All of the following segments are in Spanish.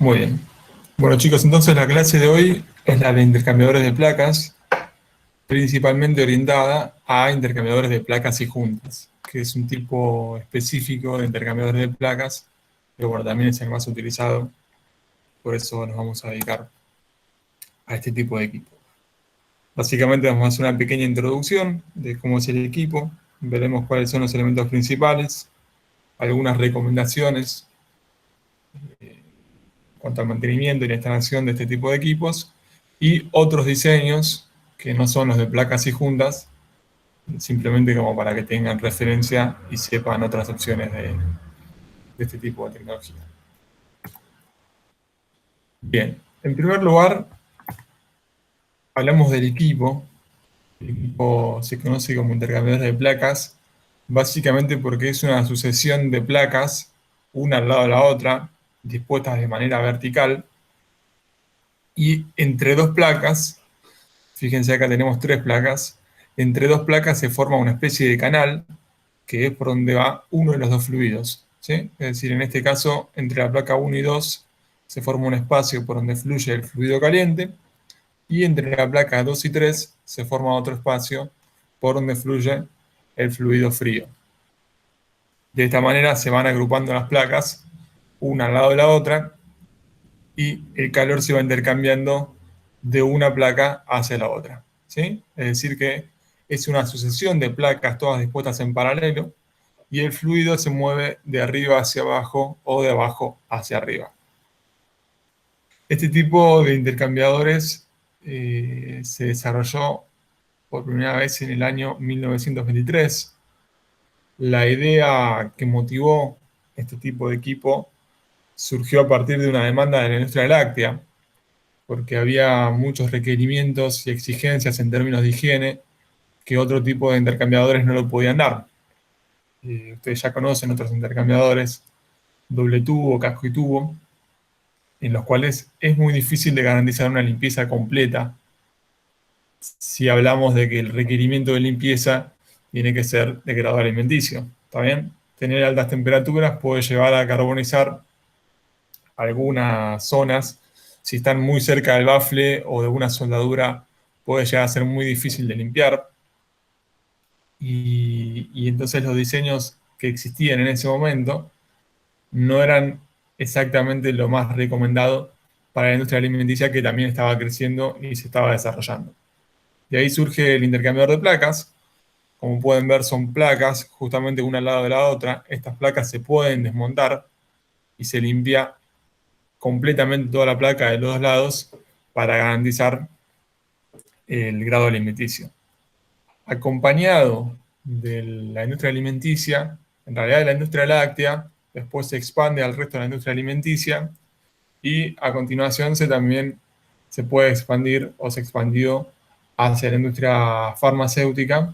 Muy bien. Bueno chicos, entonces la clase de hoy es la de intercambiadores de placas, principalmente orientada a intercambiadores de placas y juntas, que es un tipo específico de intercambiadores de placas, pero bueno, también es el más utilizado, por eso nos vamos a dedicar a este tipo de equipo. Básicamente vamos a hacer una pequeña introducción de cómo es el equipo, veremos cuáles son los elementos principales, algunas recomendaciones en cuanto al mantenimiento y la instalación de este tipo de equipos, y otros diseños que no son los de placas y juntas, simplemente como para que tengan referencia y sepan otras opciones de este tipo de tecnología. Bien, en primer lugar, hablamos del equipo. El equipo se conoce como intercambiador de placas, básicamente porque es una sucesión de placas, una al lado de la otra, dispuestas de manera vertical, y entre dos placas, fíjense acá tenemos tres placas, entre dos placas se forma una especie de canal, que es por donde va uno de los dos fluidos, ¿sí? Es decir, en este caso, entre la placa 1 y 2 se forma un espacio por donde fluye el fluido caliente, y entre la placa 2 y 3 se forma otro espacio por donde fluye el fluido frío. De esta manera se van agrupando las placas, una al lado de la otra, y el calor se va intercambiando de una placa hacia la otra, ¿sí? Es decir que es una sucesión de placas todas dispuestas en paralelo, y el fluido se mueve de arriba hacia abajo o de abajo hacia arriba. Este tipo de intercambiadores se desarrolló por primera vez en el año 1923. La idea que motivó este tipo de equipo surgió a partir de una demanda de la industria láctea, porque había muchos requerimientos y exigencias en términos de higiene que otro tipo de intercambiadores no lo podían dar. Ustedes ya conocen otros intercambiadores, doble tubo, casco y tubo, en los cuales es muy difícil de garantizar una limpieza completa si hablamos de que el requerimiento de limpieza tiene que ser de grado alimenticio. ¿Está bien? Tener altas temperaturas puede llevar a carbonizar algunas zonas. Si están muy cerca del bafle o de una soldadura, puede llegar a ser muy difícil de limpiar. Y entonces los diseños que existían en ese momento no eran exactamente lo más recomendado para la industria alimenticia, que también estaba creciendo y se estaba desarrollando. De ahí surge el intercambiador de placas. Como pueden ver, son placas justamente una al lado de la otra. Estas placas se pueden desmontar y se limpia completamente toda la placa de los dos lados para garantizar el grado alimenticio. Acompañado de la industria alimenticia, en realidad de la industria láctea, después se expande al resto de la industria alimenticia, y a continuación también se puede expandir o se expandió hacia la industria farmacéutica,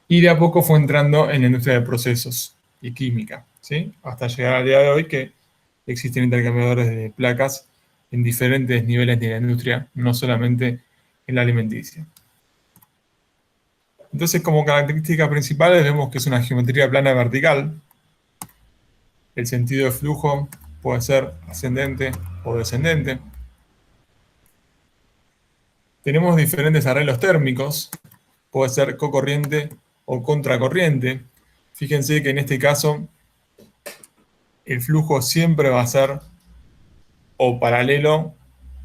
y de a poco fue entrando en la industria de procesos y química, ¿sí? Hasta llegar al día de hoy que existen intercambiadores de placas en diferentes niveles de la industria, no solamente en la alimenticia. Entonces, como características principales vemos que es una geometría plana vertical. El sentido de flujo puede ser ascendente o descendente. Tenemos diferentes arreglos térmicos, puede ser cocorriente o contracorriente. Fíjense que en este caso el flujo siempre va a ser o paralelo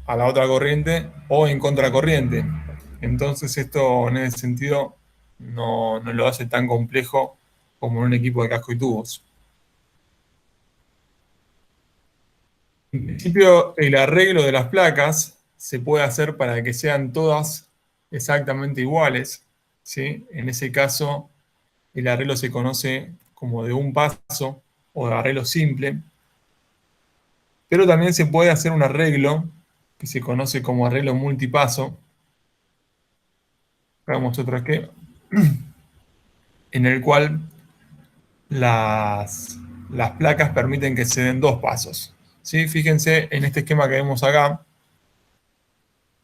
a la otra corriente o en contracorriente. Entonces esto en ese sentido no lo hace tan complejo como en un equipo de casco y tubos. En principio, el arreglo de las placas se puede hacer para que sean todas exactamente iguales, ¿sí? En ese caso, el arreglo se conoce como de un paso o de arreglo simple, pero también se puede hacer un arreglo que se conoce como arreglo multipaso. Hagamos otro aquí, en el cual las placas permiten que se den dos pasos, ¿sí? Fíjense en este esquema que vemos acá,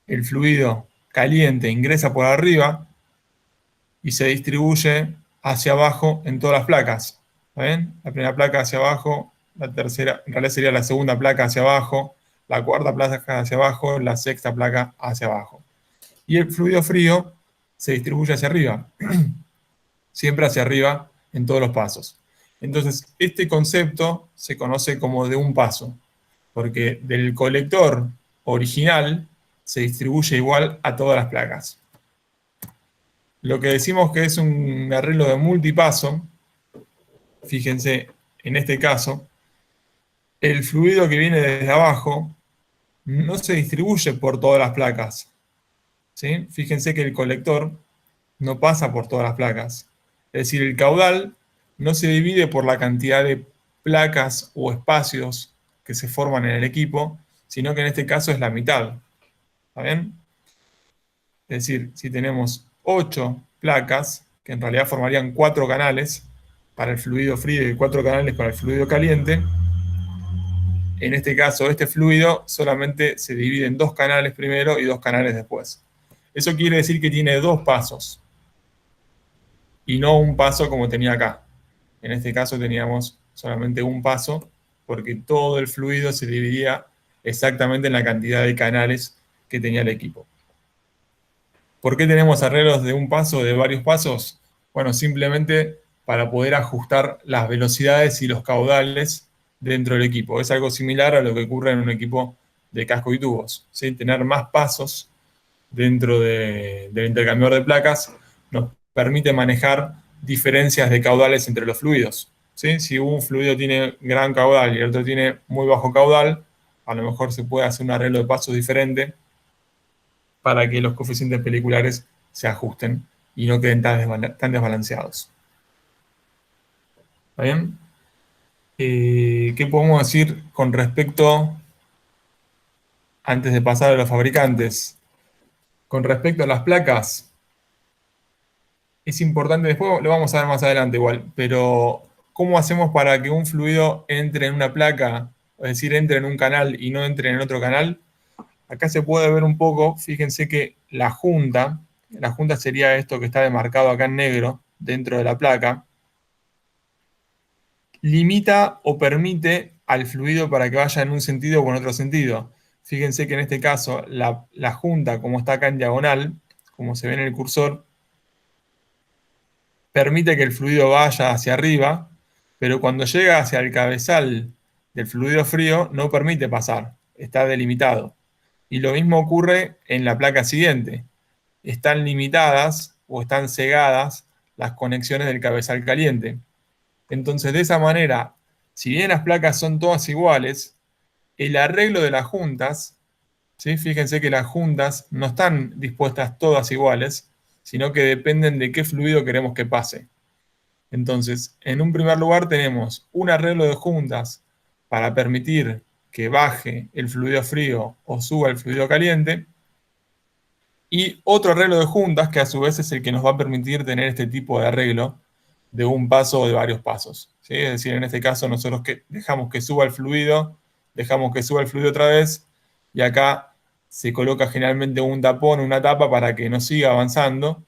el fluido caliente ingresa por arriba y se distribuye hacia abajo en todas las placas. ¿Ven? La primera placa hacia abajo, la tercera, en realidad sería la segunda placa hacia abajo, la cuarta placa hacia abajo, la sexta placa hacia abajo. Y el fluido frío se distribuye hacia arriba, siempre hacia arriba en todos los pasos. Entonces, este concepto se conoce como de un paso, porque del colector original se distribuye igual a todas las placas. Lo que decimos que es un arreglo de multipaso, fíjense, en este caso, el fluido que viene desde abajo no se distribuye por todas las placas, ¿sí? Fíjense que el colector no pasa por todas las placas. Es decir, el caudal no se divide por la cantidad de placas o espacios que se forman en el equipo, sino que en este caso es la mitad. ¿Está bien? Es decir, si tenemos 8 placas, que en realidad formarían 4 canales para el fluido frío y 4 canales para el fluido caliente, en este caso este fluido solamente se divide en 2 canales primero y 2 canales después. Eso quiere decir que tiene 2 pasos y no un paso como tenía acá. En este caso teníamos solamente un paso porque todo el fluido se dividía exactamente en la cantidad de canales que tenía el equipo. ¿Por qué tenemos arreglos de un paso o de varios pasos? Bueno, simplemente para poder ajustar las velocidades y los caudales dentro del equipo. Es algo similar a lo que ocurre en un equipo de casco y tubos, ¿sí? Tener más pasos dentro del intercambiador de placas nos permite manejar diferencias de caudales entre los fluidos, ¿sí? Si un fluido tiene gran caudal y el otro tiene muy bajo caudal, a lo mejor se puede hacer un arreglo de pasos diferente para que los coeficientes peliculares se ajusten y no queden tan desbalanceados. ¿Está bien? ¿Qué podemos decir con respecto, antes de pasar a los fabricantes? Con respecto a las placas, es importante, después lo vamos a ver más adelante igual, pero ¿cómo hacemos para que un fluido entre en una placa, es decir, entre en un canal y no entre en otro canal? Acá se puede ver un poco, fíjense que la junta sería esto que está demarcado acá en negro dentro de la placa, limita o permite al fluido para que vaya en un sentido o en otro sentido. Fíjense que en este caso la junta, como está acá en diagonal, como se ve en el cursor, permite que el fluido vaya hacia arriba, pero cuando llega hacia el cabezal del fluido frío no permite pasar, está delimitado. Y lo mismo ocurre en la placa siguiente. Están limitadas o están cegadas las conexiones del cabezal caliente. Entonces, de esa manera, si bien las placas son todas iguales, el arreglo de las juntas, ¿sí? Fíjense que las juntas no están dispuestas todas iguales, sino que dependen de qué fluido queremos que pase. Entonces, en un primer lugar tenemos un arreglo de juntas para permitir que baje el fluido frío o suba el fluido caliente, y otro arreglo de juntas que a su vez es el que nos va a permitir tener este tipo de arreglo de un paso o de varios pasos, ¿sí? Es decir, en este caso nosotros dejamos que suba el fluido, dejamos que suba el fluido otra vez, y acá se coloca generalmente un tapón, una tapa para que no siga avanzando,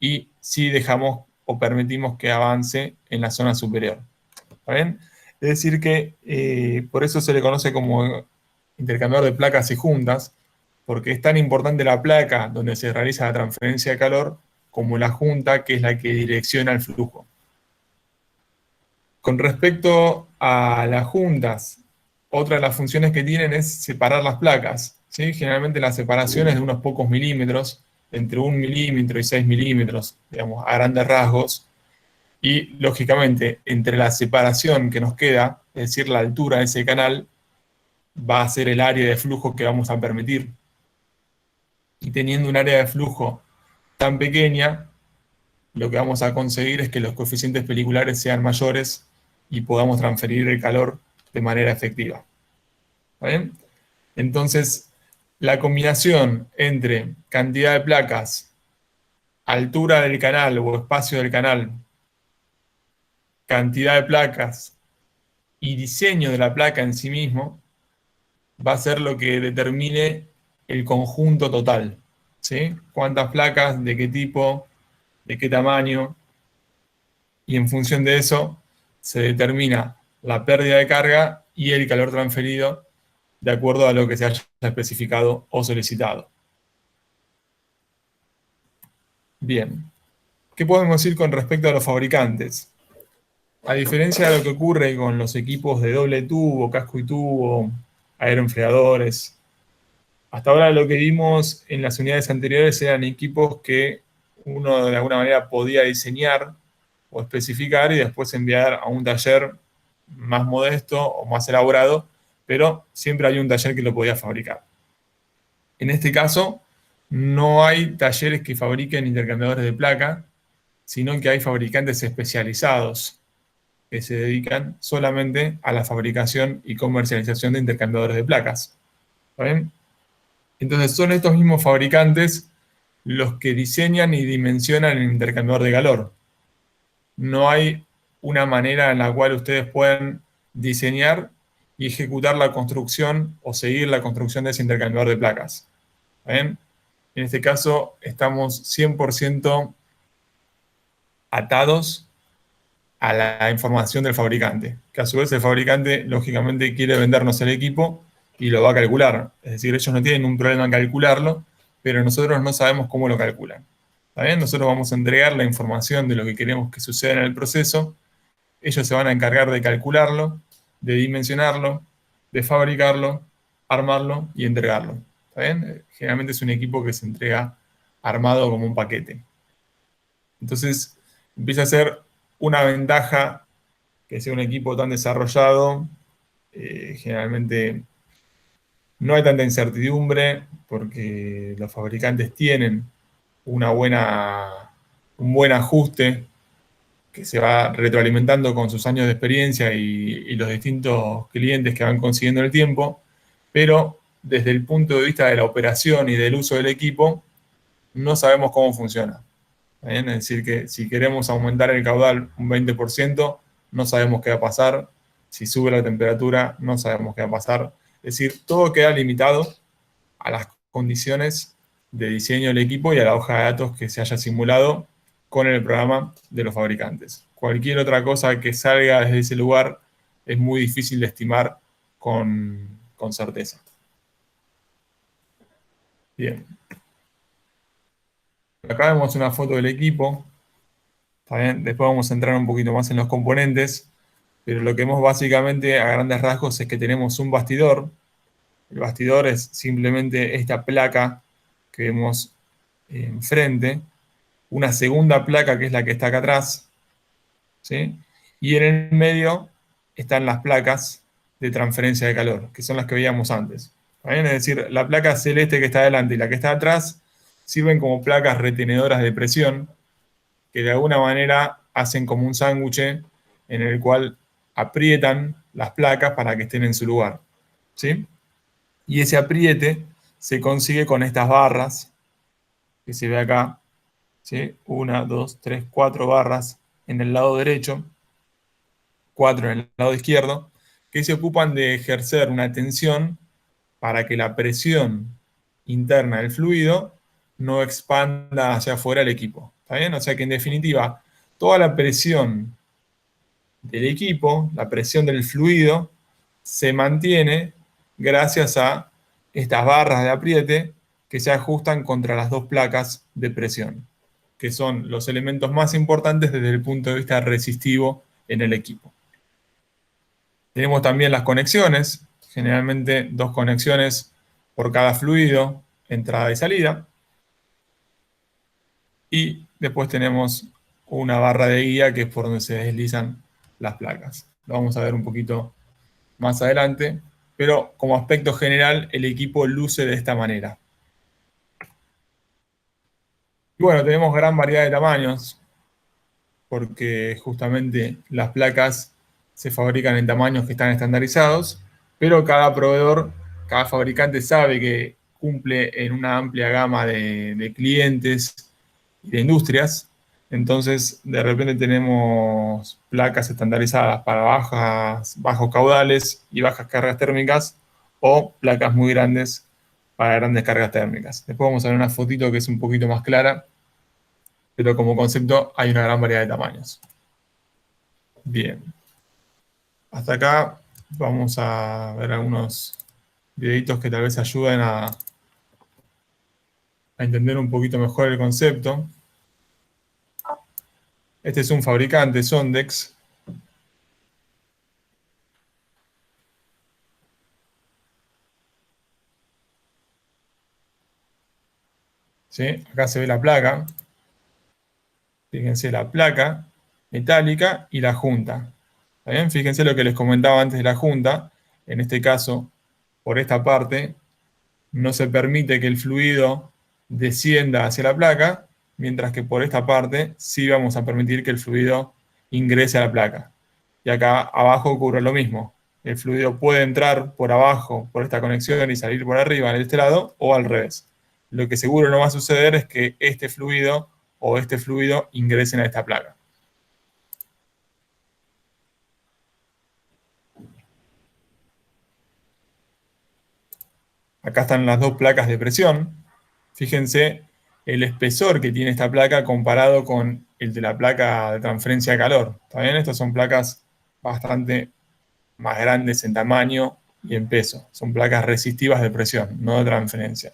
y sí dejamos o permitimos que avance en la zona superior. ¿Está bien? Es decir que por eso se le conoce como intercambiador de placas y juntas, porque es tan importante la placa donde se realiza la transferencia de calor como la junta, que es la que direcciona el flujo. Con respecto a las juntas, otra de las funciones que tienen es separar las placas, ¿sí? Generalmente la separación es de unos pocos milímetros, entre 1 milímetro y 6 milímetros, digamos, a grandes rasgos. Y, lógicamente, entre la separación que nos queda, es decir, la altura de ese canal, va a ser el área de flujo que vamos a permitir. Y teniendo un área de flujo tan pequeña, lo que vamos a conseguir es que los coeficientes peliculares sean mayores y podamos transferir el calor de manera efectiva. ¿Está bien? Entonces, la combinación entre cantidad de placas, altura del canal o espacio del canal, cantidad de placas y diseño de la placa en sí mismo, va a ser lo que determine el conjunto total, ¿sí? Cuántas placas, de qué tipo, de qué tamaño, y en función de eso se determina la pérdida de carga y el calor transferido de acuerdo a lo que se haya especificado o solicitado. Bien, ¿qué podemos decir con respecto a los fabricantes? A diferencia de lo que ocurre con los equipos de doble tubo, casco y tubo, aeroenfriadores, hasta ahora lo que vimos en las unidades anteriores eran equipos que uno de alguna manera podía diseñar o especificar y después enviar a un taller más modesto o más elaborado, pero siempre hay un taller que lo podía fabricar. En este caso, no hay talleres que fabriquen intercambiadores de placa, sino que hay fabricantes especializados que se dedican solamente a la fabricación y comercialización de intercambiadores de placas. ¿Está bien? Entonces son estos mismos fabricantes los que diseñan y dimensionan el intercambiador de calor. No hay una manera en la cual ustedes puedan diseñar y ejecutar la construcción o seguir la construcción de ese intercambiador de placas. ¿Está bien? En este caso estamos 100% atados a la información del fabricante, que a su vez el fabricante lógicamente quiere vendernos el equipo y lo va a calcular. Es decir, ellos no tienen un problema en calcularlo, pero nosotros no sabemos cómo lo calculan. ¿Está bien? Nosotros vamos a entregar la información de lo que queremos que suceda en el proceso, ellos se van a encargar de calcularlo, de dimensionarlo, de fabricarlo, armarlo y entregarlo. ¿Está bien? Generalmente es un equipo que se entrega armado como un paquete. Entonces empieza a ser una ventaja que sea un equipo tan desarrollado. Generalmente no hay tanta incertidumbre porque los fabricantes tienen un buen ajuste que se va retroalimentando con sus años de experiencia y los distintos clientes que van consiguiendo en el tiempo, pero desde el punto de vista de la operación y del uso del equipo, no sabemos cómo funciona. ¿Bien? Es decir, que si queremos aumentar el caudal un 20%, no sabemos qué va a pasar. Si sube la temperatura, no sabemos qué va a pasar. Es decir, todo queda limitado a las condiciones de diseño del equipo y a la hoja de datos que se haya simulado con el programa de los fabricantes. Cualquier otra cosa que salga desde ese lugar es muy difícil de estimar con certeza. Bien. Acá vemos una foto del equipo. ¿Está bien? Después vamos a entrar un poquito más en los componentes, pero lo que vemos básicamente a grandes rasgos es que tenemos un bastidor. El bastidor es simplemente esta placa que vemos enfrente, una segunda placa que es la que está acá atrás, ¿sí? Y en el medio están las placas de transferencia de calor, que son las que veíamos antes. ¿Está bien? Es decir, la placa celeste que está adelante y la que está atrás sirven como placas retenedoras de presión que de alguna manera hacen como un sándwich en el cual aprietan las placas para que estén en su lugar, ¿sí? Y ese apriete se consigue con estas barras que se ve acá, ¿sí? 1, 2, 3, 4 barras en el lado derecho, 4 en el lado izquierdo, que se ocupan de ejercer una tensión para que la presión interna del fluido no expanda hacia afuera el equipo. ¿Está bien? O sea que en definitiva, toda la presión del equipo, la presión del fluido, se mantiene gracias a estas barras de apriete que se ajustan contra las dos placas de presión, que son los elementos más importantes desde el punto de vista resistivo en el equipo. Tenemos también las conexiones, generalmente dos conexiones por cada fluido, entrada y salida. Y después tenemos una barra de guía que es por donde se deslizan las placas. Lo vamos a ver un poquito más adelante, pero como aspecto general el equipo luce de esta manera. Y bueno, tenemos gran variedad de tamaños, porque justamente las placas se fabrican en tamaños que están estandarizados, pero cada proveedor, cada fabricante sabe que cumple en una amplia gama de clientes y de industrias. Entonces, de repente tenemos placas estandarizadas para bajos caudales y bajas cargas térmicas, o placas muy grandes para grandes cargas térmicas. Después vamos a ver una fotito que es un poquito más clara, pero como concepto hay una gran variedad de tamaños. Bien. Hasta acá vamos a ver algunos videitos que tal vez ayuden a entender un poquito mejor el concepto. Este es un fabricante, Sondex. ¿Sí? Acá se ve la placa. Fíjense la placa metálica y la junta. ¿Está bien? Fíjense lo que les comentaba antes de la junta. En este caso, por esta parte, no se permite que el fluido descienda hacia la placa, mientras que por esta parte sí vamos a permitir que el fluido ingrese a la placa. Y acá abajo ocurre lo mismo. El fluido puede entrar por abajo, por esta conexión, y salir por arriba, en este lado, o al revés. Lo que seguro no va a suceder es que este fluido o este fluido ingresen a esta placa. Acá están las dos placas de presión. Fíjense el espesor que tiene esta placa comparado con el de la placa de transferencia de calor. ¿Está bien? Estas son placas bastante más grandes en tamaño y en peso. Son placas resistivas de presión, no de transferencia.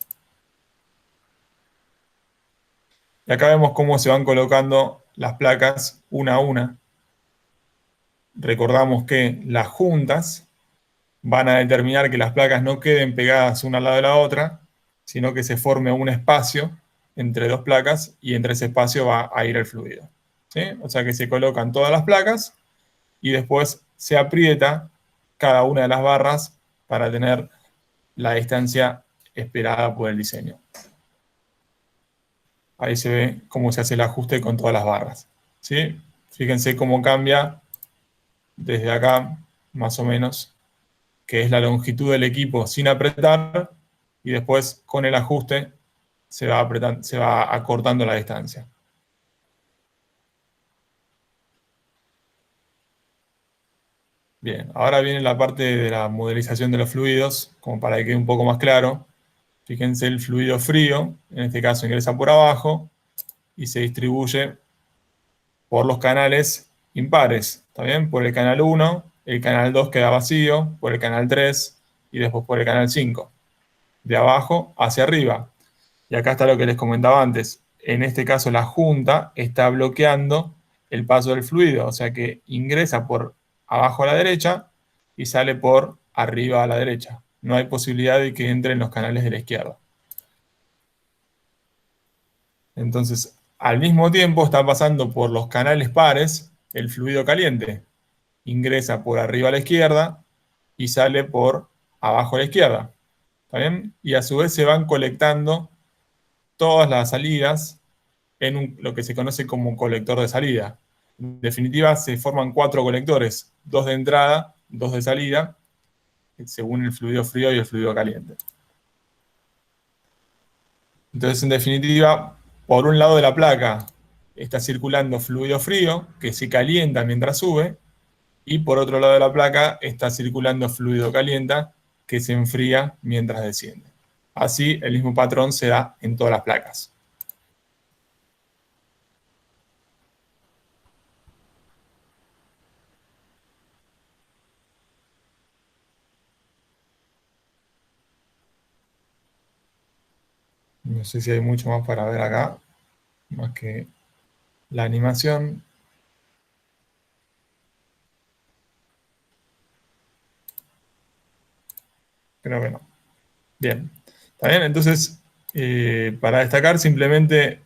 Y acá vemos cómo se van colocando las placas una a una. Recordamos que las juntas van a determinar que las placas no queden pegadas una al lado de la otra, sino que se forme un espacio entre dos placas y entre ese espacio va a ir el fluido. ¿Sí? O sea que se colocan todas las placas y después se aprieta cada una de las barras para tener la distancia esperada por el diseño. Ahí se ve cómo se hace el ajuste con todas las barras. ¿Sí? Fíjense cómo cambia desde acá, más o menos, que es la longitud del equipo sin apretar, y después con el ajuste se va acortando la distancia. Bien, ahora viene la parte de la modelización de los fluidos, como para que quede un poco más claro. Fíjense el fluido frío, en este caso ingresa por abajo y se distribuye por los canales impares, ¿está bien? Por el canal 1, el canal 2 queda vacío, por el canal 3 y después por el canal 5. De abajo hacia arriba. Y acá está lo que les comentaba antes. En este caso la junta está bloqueando el paso del fluido, o sea que ingresa por abajo a la derecha y sale por arriba a la derecha. No hay posibilidad de que entre en los canales de la izquierda. Entonces, al mismo tiempo está pasando por los canales pares el fluido caliente. Ingresa por arriba a la izquierda y sale por abajo a la izquierda. ¿Está bien? Y a su vez se van colectando todas las salidas en lo que se conoce como colector de salida. En definitiva, se forman 4 colectores, 2 de entrada, 2 de salida, según el fluido frío y el fluido caliente. Entonces, en definitiva, por un lado de la placa está circulando fluido frío, que se calienta mientras sube, y por otro lado de la placa está circulando fluido caliente, que se enfría mientras desciende. Así, el mismo patrón se da en todas las placas. No sé si hay mucho más para ver acá, más que la animación. Creo que no. Bien. ¿Está bien? Entonces, para destacar simplemente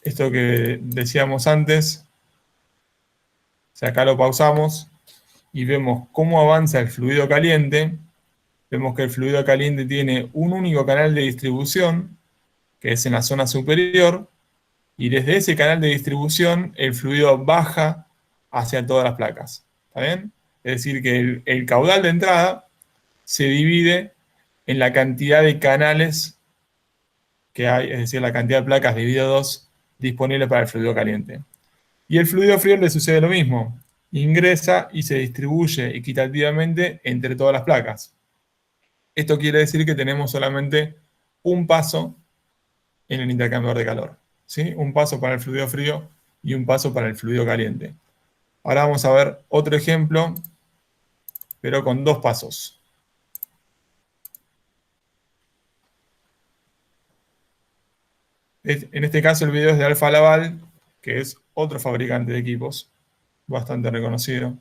esto que decíamos antes, si acá lo pausamos y vemos cómo avanza el fluido caliente, vemos que el fluido caliente tiene un único canal de distribución, que es en la zona superior, y desde ese canal de distribución el fluido baja hacia todas las placas. ¿Está bien? Es decir, que el caudal de entrada se divide en la cantidad de canales que hay, es decir, la cantidad de placas dividido 2 disponibles para el fluido caliente. Y el fluido frío le sucede lo mismo. Ingresa y se distribuye equitativamente entre todas las placas. Esto quiere decir que tenemos solamente un paso en el intercambiador de calor. ¿Sí? Un paso para el fluido frío y un paso para el fluido caliente. Ahora vamos a ver otro ejemplo, pero con 2 pasos. En este caso el video es de Alfa Laval, que es otro fabricante de equipos, bastante reconocido.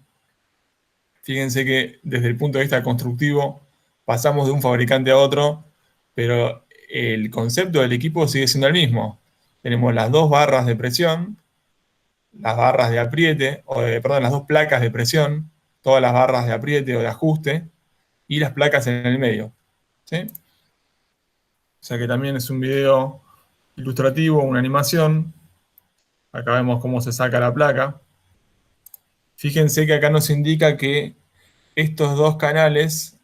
Fíjense que desde el punto de vista constructivo pasamos de un fabricante a otro, pero el concepto del equipo sigue siendo el mismo. Tenemos las dos barras de presión, las barras de apriete, perdón, las dos placas de presión, todas las barras de apriete o de ajuste, y las placas en el medio. ¿Sí? O sea que también es un video ilustrativo, una animación. Acá vemos cómo se saca la placa. Fíjense que acá nos indica que estos dos canales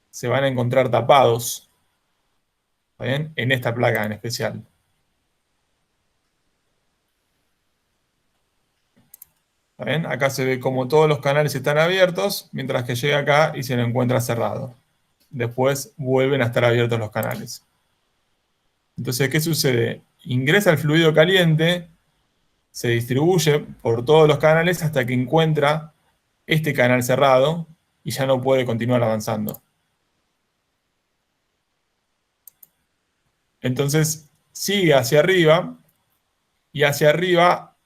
se van a encontrar tapados, ¿está bien? En esta placa en especial. ¿Está bien? Acá se ve como todos los canales están abiertos, mientras que llega acá y se lo encuentra cerrado. Después vuelven a estar abiertos los canales. Entonces, ¿qué sucede? Ingresa el fluido caliente, se distribuye por todos los canales hasta que encuentra este canal cerrado y ya no puede continuar avanzando. Entonces, sigue hacia arriba y hacia arriba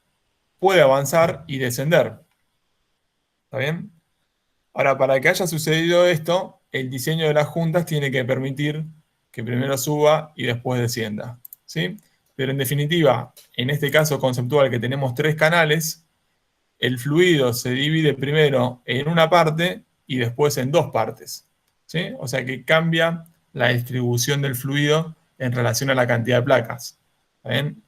puede avanzar y descender. ¿Está bien? Ahora, para que haya sucedido esto, el diseño de las juntas tiene que permitir que primero suba y después descienda. ¿Sí? Pero en definitiva, en este caso conceptual que tenemos tres canales, el fluido se divide primero en una parte y después en dos partes. ¿Sí? O sea que cambia la distribución del fluido en relación a la cantidad de placas. ¿Está bien?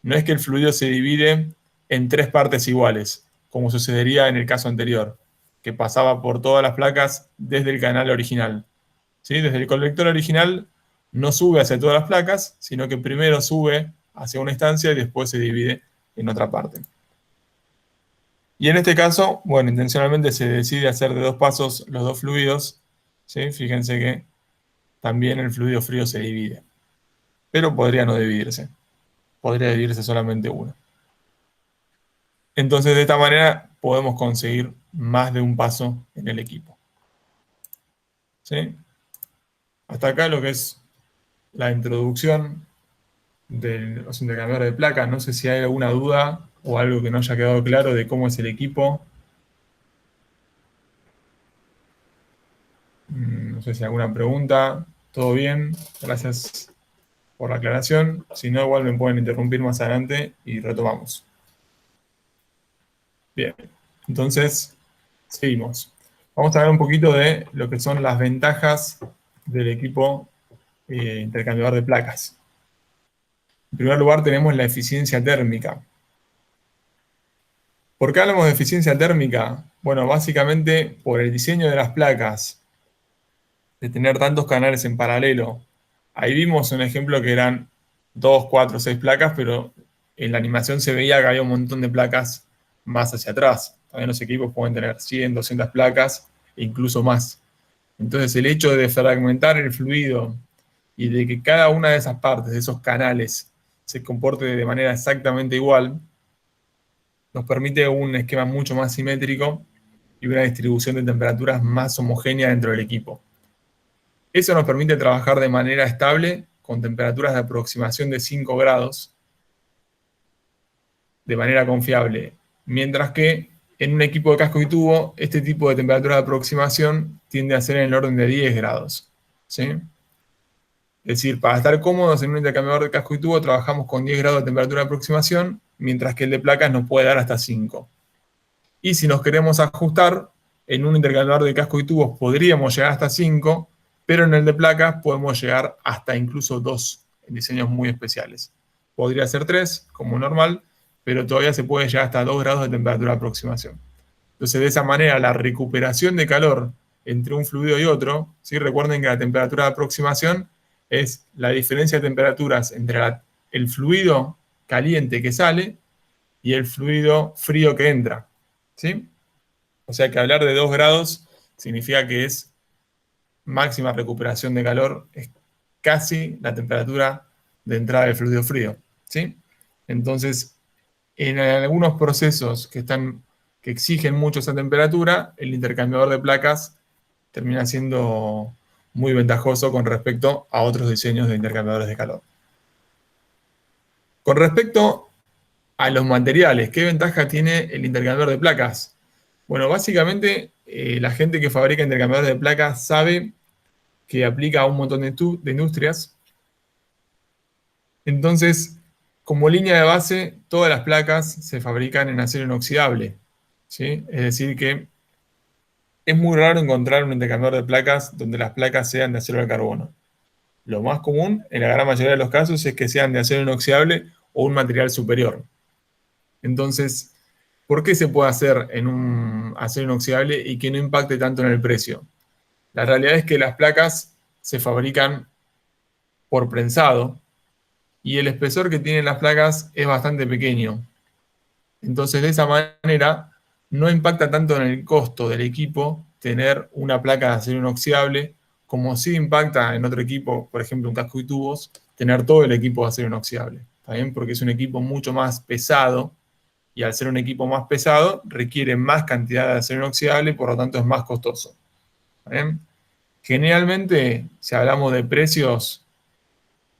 No es que el fluido se divide en tres partes iguales, como sucedería en el caso anterior, que pasaba por todas las placas desde el canal original. ¿Sí? Desde el colector original no sube hacia todas las placas, sino que primero sube hacia una instancia y después se divide en otra parte. Y en este caso, bueno, intencionalmente se decide hacer de dos pasos los dos fluidos. ¿Sí? Fíjense que también el fluido frío se divide, pero podría no dividirse. Podría dividirse solamente uno. Entonces, de esta manera podemos conseguir más de un paso en el equipo. ¿Sí? Hasta acá lo que es la introducción de los intercambiadores de placas. No sé si hay alguna duda o algo que no haya quedado claro de cómo es el equipo. No sé si hay alguna pregunta. ¿Todo bien? Gracias por la aclaración. Si no, igual me pueden interrumpir más adelante y retomamos. Bien, entonces seguimos. Vamos a hablar un poquito de lo que son las ventajas del equipo intercambiador de placas. En primer lugar tenemos la eficiencia térmica. ¿Por qué hablamos de eficiencia térmica? Bueno, básicamente por el diseño de las placas, de tener tantos canales en paralelo. Ahí vimos un ejemplo que eran 2, 4, 6 placas, pero en la animación se veía que había un montón de placas más hacia atrás. También los equipos pueden tener 100, 200 placas e incluso más. Entonces el hecho de fragmentar el fluido y de que cada una de esas partes, de esos canales, se comporte de manera exactamente igual, nos permite un esquema mucho más simétrico y una distribución de temperaturas más homogénea dentro del equipo. Eso nos permite trabajar de manera estable con temperaturas de aproximación de 5 grados de manera confiable, mientras que en un equipo de casco y tubo, este tipo de temperatura de aproximación tiende a ser en el orden de 10 grados. ¿Sí? Es decir, para estar cómodos en un intercambiador de casco y tubo trabajamos con 10 grados de temperatura de aproximación, mientras que el de placas nos puede dar hasta 5. Y si nos queremos ajustar, en un intercambiador de casco y tubos podríamos llegar hasta 5, pero en el de placas podemos llegar hasta incluso 2 en diseños muy especiales. Podría ser 3, como normal, pero todavía se puede llegar hasta 2 grados de temperatura de aproximación. Entonces, de esa manera, la recuperación de calor entre un fluido y otro, ¿sí? Recuerden que la temperatura de aproximación es la diferencia de temperaturas entre el fluido caliente que sale y el fluido frío que entra. ¿Sí? O sea que hablar de 2 grados significa que es máxima recuperación de calor, es casi la temperatura de entrada del fluido frío. ¿Sí? Entonces, en algunos procesos que exigen mucho esa temperatura, el intercambiador de placas termina siendo muy ventajoso con respecto a otros diseños de intercambiadores de calor. Con respecto a los materiales, ¿qué ventaja tiene el intercambiador de placas? Bueno, básicamente la gente que fabrica intercambiadores de placas sabe que aplica a un montón de industrias. Entonces, como línea de base, todas las placas se fabrican en acero inoxidable, ¿sí? Es decir, que es muy raro encontrar un intercambiador de placas donde las placas sean de acero al carbono. Lo más común, en la gran mayoría de los casos, es que sean de acero inoxidable o un material superior. Entonces, ¿por qué se puede hacer en un acero inoxidable y que no impacte tanto en el precio? La realidad es que las placas se fabrican por prensado y el espesor que tienen las placas es bastante pequeño. Entonces, de esa manera, no impacta tanto en el costo del equipo tener una placa de acero inoxidable, como sí impacta en otro equipo, por ejemplo, un casco y tubos, tener todo el equipo de acero inoxidable. ¿Está bien? Porque es un equipo mucho más pesado y al ser un equipo más pesado requiere más cantidad de acero inoxidable y por lo tanto es más costoso. ¿Está bien? Generalmente, si hablamos de precios,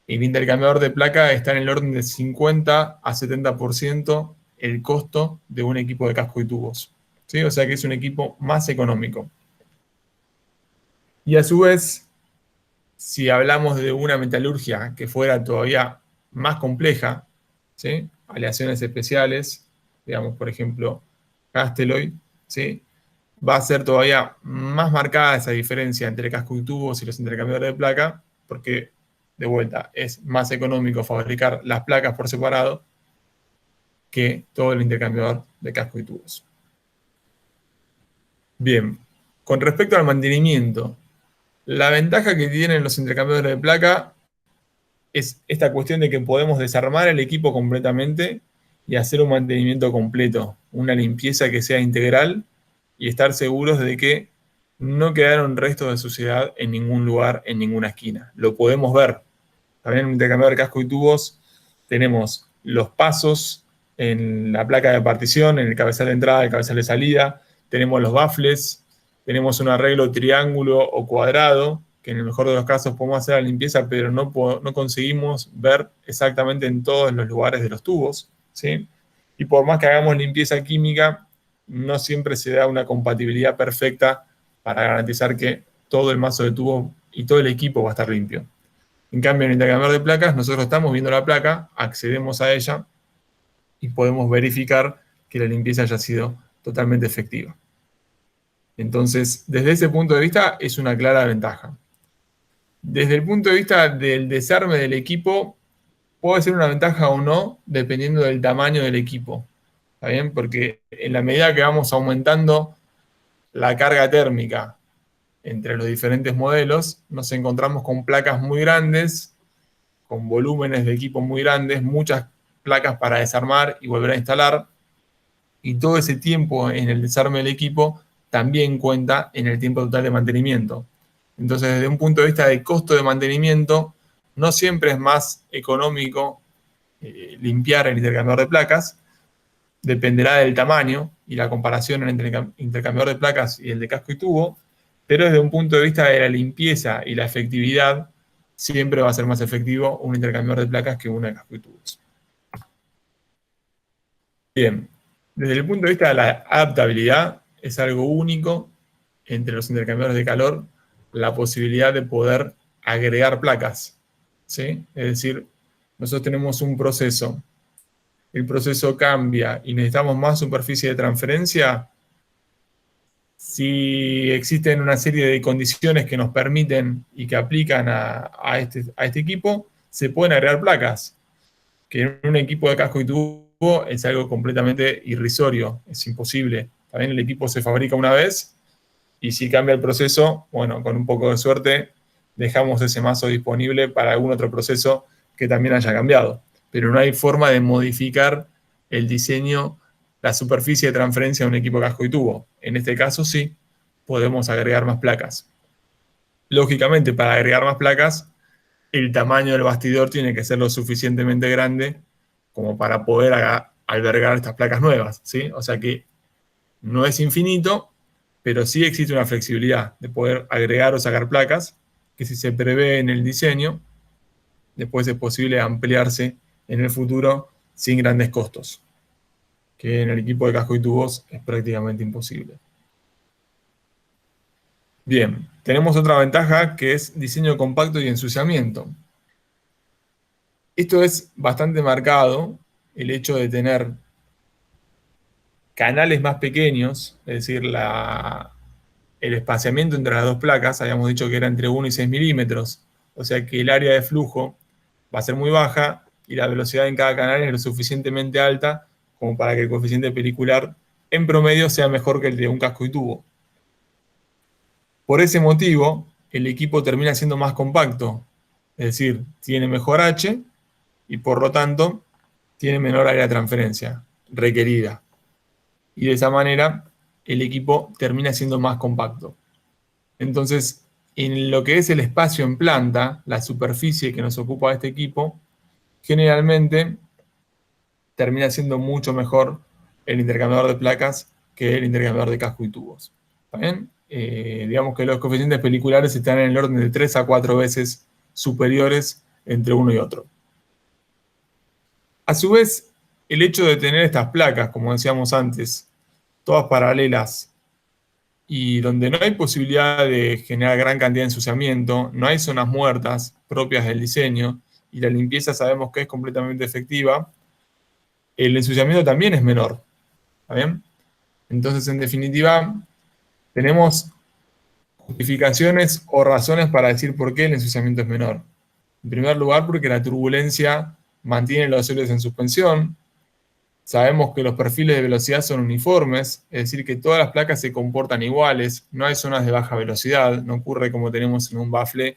el intercambiador de placa está en el orden de 50 a 70% el costo de un equipo de casco y tubos. ¿Sí? O sea que es un equipo más económico. Y a su vez, si hablamos de una metalurgia que fuera todavía más compleja, ¿sí? Aleaciones especiales, digamos, por ejemplo, Casteloy, ¿sí? Va a ser todavía más marcada esa diferencia entre casco y tubos y los intercambiadores de placa, porque, de vuelta, es más económico fabricar las placas por separado que todo el intercambiador de casco y tubos. Bien, con respecto al mantenimiento, la ventaja que tienen los intercambiadores de placa es esta cuestión de que podemos desarmar el equipo completamente y hacer un mantenimiento completo, una limpieza que sea integral y estar seguros de que no quedaron restos de suciedad en ningún lugar, en ninguna esquina. Lo podemos ver. También en un intercambiador de casco y tubos tenemos los pasos en la placa de partición, en el cabezal de entrada, el cabezal de salida, tenemos los baffles, tenemos un arreglo triángulo o cuadrado, que en el mejor de los casos podemos hacer la limpieza, pero no conseguimos ver exactamente en todos los lugares de los tubos, ¿sí? Y por más que hagamos limpieza química, no siempre se da una compatibilidad perfecta para garantizar que todo el mazo de tubo y todo el equipo va a estar limpio. En cambio, en el intercambiador de placas, nosotros estamos viendo la placa, accedemos a ella y podemos verificar que la limpieza haya sido totalmente efectiva. Entonces, desde ese punto de vista, es una clara ventaja. Desde el punto de vista del desarme del equipo, puede ser una ventaja o no, dependiendo del tamaño del equipo. ¿Está bien? Porque en la medida que vamos aumentando la carga térmica entre los diferentes modelos, nos encontramos con placas muy grandes, con volúmenes de equipo muy grandes, muchas placas para desarmar y volver a instalar, y todo ese tiempo en el desarme del equipo también cuenta en el tiempo total de mantenimiento. Entonces, desde un punto de vista de costo de mantenimiento, no siempre es más económico limpiar el intercambiador de placas, dependerá del tamaño y la comparación entre el intercambiador de placas y el de casco y tubo, pero desde un punto de vista de la limpieza y la efectividad, siempre va a ser más efectivo un intercambiador de placas que uno de casco y tubos. Bien, desde el punto de vista de la adaptabilidad, es algo único entre los intercambiadores de calor la posibilidad de poder agregar placas, ¿sí? Es decir, nosotros tenemos un proceso, el proceso cambia y necesitamos más superficie de transferencia. Si existen una serie de condiciones que nos permiten y que aplican a este equipo, se pueden agregar placas, que en un equipo de casco y tubo es algo completamente irrisorio, es imposible. También el equipo se fabrica una vez y si cambia el proceso, bueno, con un poco de suerte, dejamos ese mazo disponible para algún otro proceso que también haya cambiado. Pero no hay forma de modificar el diseño, la superficie de transferencia de un equipo casco y tubo. En este caso sí, podemos agregar más placas. Lógicamente, para agregar más placas, el tamaño del bastidor tiene que ser lo suficientemente grande como para poder albergar estas placas nuevas, ¿sí? O sea que no es infinito, pero sí existe una flexibilidad de poder agregar o sacar placas, que si se prevé en el diseño, después es posible ampliarse en el futuro sin grandes costos, que en el equipo de casco y tubos es prácticamente imposible. Bien, tenemos otra ventaja que es diseño compacto y ensuciamiento. Esto es bastante marcado, el hecho de tener canales más pequeños, es decir, el espaciamiento entre las dos placas, habíamos dicho que era entre 1 y 6 milímetros, o sea que el área de flujo va a ser muy baja y la velocidad en cada canal es lo suficientemente alta como para que el coeficiente pelicular en promedio sea mejor que el de un casco y tubo. Por ese motivo, el equipo termina siendo más compacto, es decir, tiene mejor H y por lo tanto tiene menor área de transferencia requerida. Y de esa manera el equipo termina siendo más compacto. Entonces, en lo que es el espacio en planta, la superficie que nos ocupa este equipo, generalmente termina siendo mucho mejor el intercambiador de placas que el intercambiador de casco y tubos. ¿Está bien? Digamos que los coeficientes peliculares están en el orden de 3 a 4 veces superiores entre uno y otro. A su vez, el hecho de tener estas placas, como decíamos antes, todas paralelas y donde no hay posibilidad de generar gran cantidad de ensuciamiento, no hay zonas muertas propias del diseño y la limpieza sabemos que es completamente efectiva, el ensuciamiento también es menor. ¿Está bien? Entonces, en definitiva, tenemos justificaciones o razones para decir por qué el ensuciamiento es menor. En primer lugar, porque la turbulencia mantiene los óleos en suspensión. Sabemos que los perfiles de velocidad son uniformes, es decir, que todas las placas se comportan iguales, no hay zonas de baja velocidad, no ocurre como tenemos en un bafle,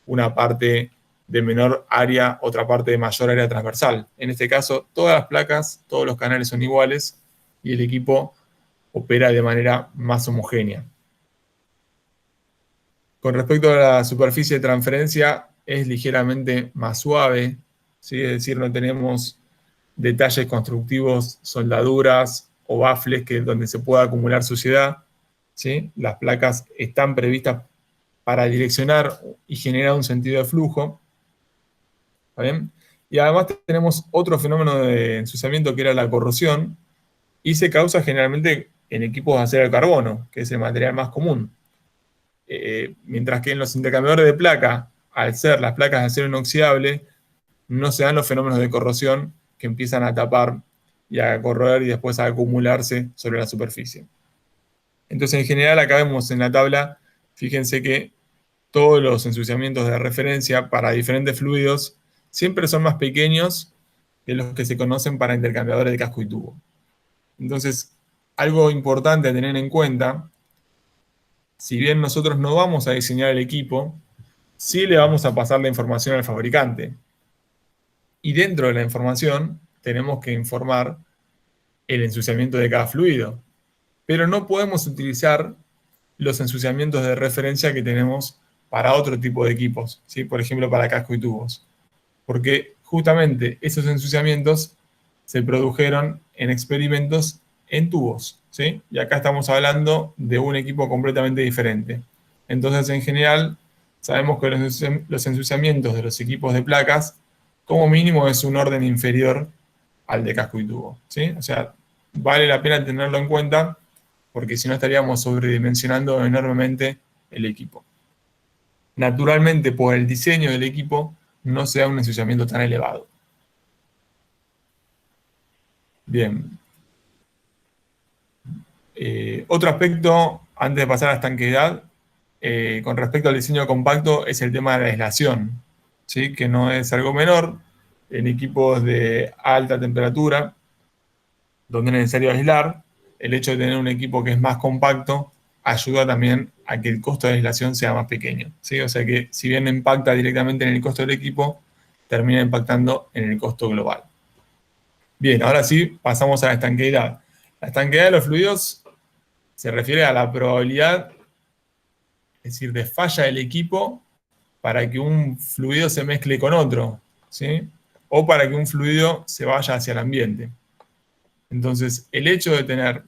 una parte de menor área, otra parte de mayor área transversal. En este caso, todas las placas, todos los canales son iguales y el equipo opera de manera más homogénea. Con respecto a la superficie de transferencia, es ligeramente más suave, ¿sí? Es decir, no tenemos detalles constructivos, soldaduras o bafles donde se pueda acumular suciedad. ¿Sí? Las placas están previstas para direccionar y generar un sentido de flujo. ¿Está bien? Y además tenemos otro fenómeno de ensuciamiento que era la corrosión, y se causa generalmente en equipos de acero de carbono, que es el material más común. Mientras que en los intercambiadores de placa, al ser las placas de acero inoxidable, no se dan los fenómenos de corrosión que empiezan a tapar y a corroer y después a acumularse sobre la superficie. Entonces, en general, acá vemos en la tabla, fíjense que todos los ensuciamientos de referencia para diferentes fluidos siempre son más pequeños que los que se conocen para intercambiadores de casco y tubo. Entonces, algo importante a tener en cuenta, si bien nosotros no vamos a diseñar el equipo, sí le vamos a pasar la información al fabricante. Y dentro de la información tenemos que informar el ensuciamiento de cada fluido. Pero no podemos utilizar los ensuciamientos de referencia que tenemos para otro tipo de equipos, ¿sí? Por ejemplo, para casco y tubos. Porque justamente esos ensuciamientos se produjeron en experimentos en tubos, ¿sí? Y acá estamos hablando de un equipo completamente diferente. Entonces, en general, sabemos que los ensuciamientos de los equipos de placas, como mínimo, es un orden inferior al de casco y tubo, ¿sí? O sea, vale la pena tenerlo en cuenta porque si no estaríamos sobredimensionando enormemente el equipo. Naturalmente, por el diseño del equipo, no se da un ensuciamiento tan elevado. Bien. Otro aspecto, antes de pasar a la estanqueidad, con respecto al diseño compacto, es el tema de la aislación, ¿sí? Que no es algo menor en equipos de alta temperatura, donde es necesario aislar. El hecho de tener un equipo que es más compacto ayuda también a que el costo de aislación sea más pequeño, ¿sí? O sea que si bien impacta directamente en el costo del equipo, termina impactando en el costo global. Bien, ahora sí, pasamos a la estanqueidad. La estanqueidad de los fluidos se refiere a la probabilidad, es decir, de falla del equipo para que un fluido se mezcle con otro, ¿sí? O para que un fluido se vaya hacia el ambiente. Entonces, el hecho de tener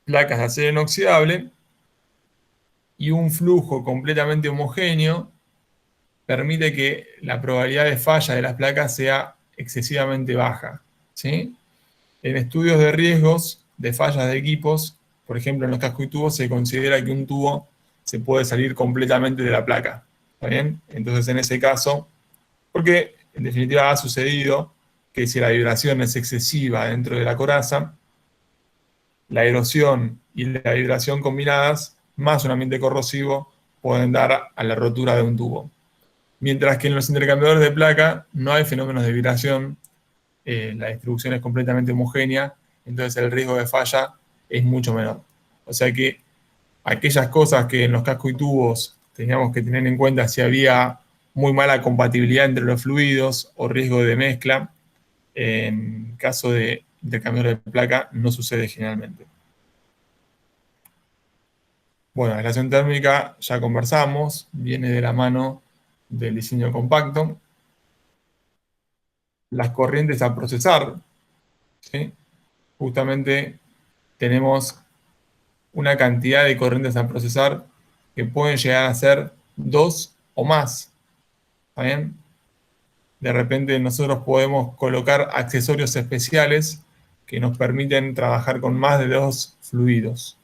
placas de acero inoxidable y un flujo completamente homogéneo permite que la probabilidad de falla de las placas sea excesivamente baja, ¿sí? En estudios de riesgos de fallas de equipos, por ejemplo, en los cascos y tubos, se considera que un tubo se puede salir completamente de la placa, ¿está bien? Entonces, en ese caso, porque en definitiva ha sucedido que si la vibración es excesiva dentro de la coraza, la erosión y la vibración combinadas, más un ambiente corrosivo, pueden dar a la rotura de un tubo. Mientras que en los intercambiadores de placa no hay fenómenos de vibración, la distribución es completamente homogénea, entonces el riesgo de falla es mucho menor. O sea que aquellas cosas que en los cascos y tubos teníamos que tener en cuenta si había muy mala compatibilidad entre los fluidos o riesgo de mezcla, en caso de intercambiadores de placa no sucede generalmente. Bueno, la aislación térmica ya conversamos, viene de la mano del diseño compacto. Las corrientes a procesar, ¿sí? Justamente tenemos una cantidad de corrientes a procesar que pueden llegar a ser 2 o más. ¿Está bien? De repente nosotros podemos colocar accesorios especiales que nos permiten trabajar con más de 2 fluidos.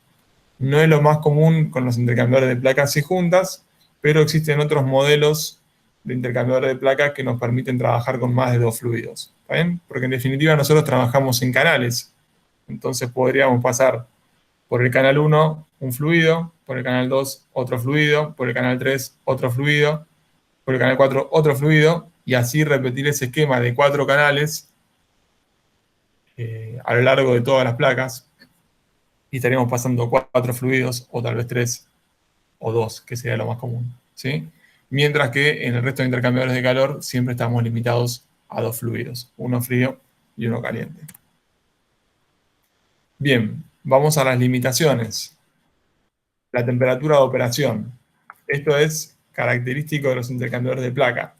No es lo más común con los intercambiadores de placas y juntas, pero existen otros modelos de intercambiadores de placas que nos permiten trabajar con más de 2 fluidos. ¿Está bien? Porque en definitiva nosotros trabajamos en canales. Entonces podríamos pasar por el canal 1 un fluido, por el canal 2 otro fluido, por el canal 3 otro fluido, por el canal 4 otro fluido, y así repetir ese esquema de 4 canales a lo largo de todas las placas, y estaríamos pasando 4 fluidos, o tal vez 3 o 2, que sería lo más común, ¿sí? Mientras que en el resto de intercambiadores de calor siempre estamos limitados a 2 fluidos, uno frío y uno caliente. Bien, vamos a las limitaciones. La temperatura de operación. Esto es característico de los intercambiadores de placa.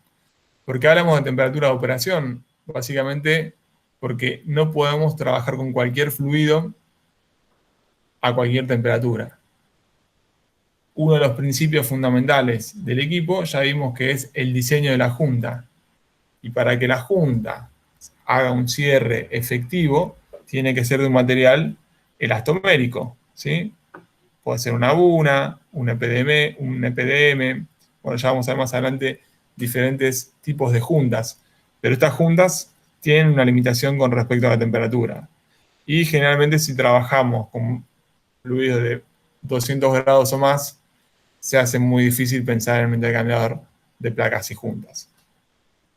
¿Por qué hablamos de temperatura de operación? Básicamente porque no podemos trabajar con cualquier fluido a cualquier temperatura. Uno de los principios fundamentales del equipo ya vimos que es el diseño de la junta. Y para que la junta haga un cierre efectivo, tiene que ser de un material elastomérico, ¿sí? Puede ser una buna, un EPDM, bueno, ya vamos a ver más adelante diferentes tipos de juntas, pero estas juntas tienen una limitación con respecto a la temperatura. Y generalmente si trabajamos con fluidos de 200 grados o más, se hace muy difícil pensar en un intercambiador de placas y juntas.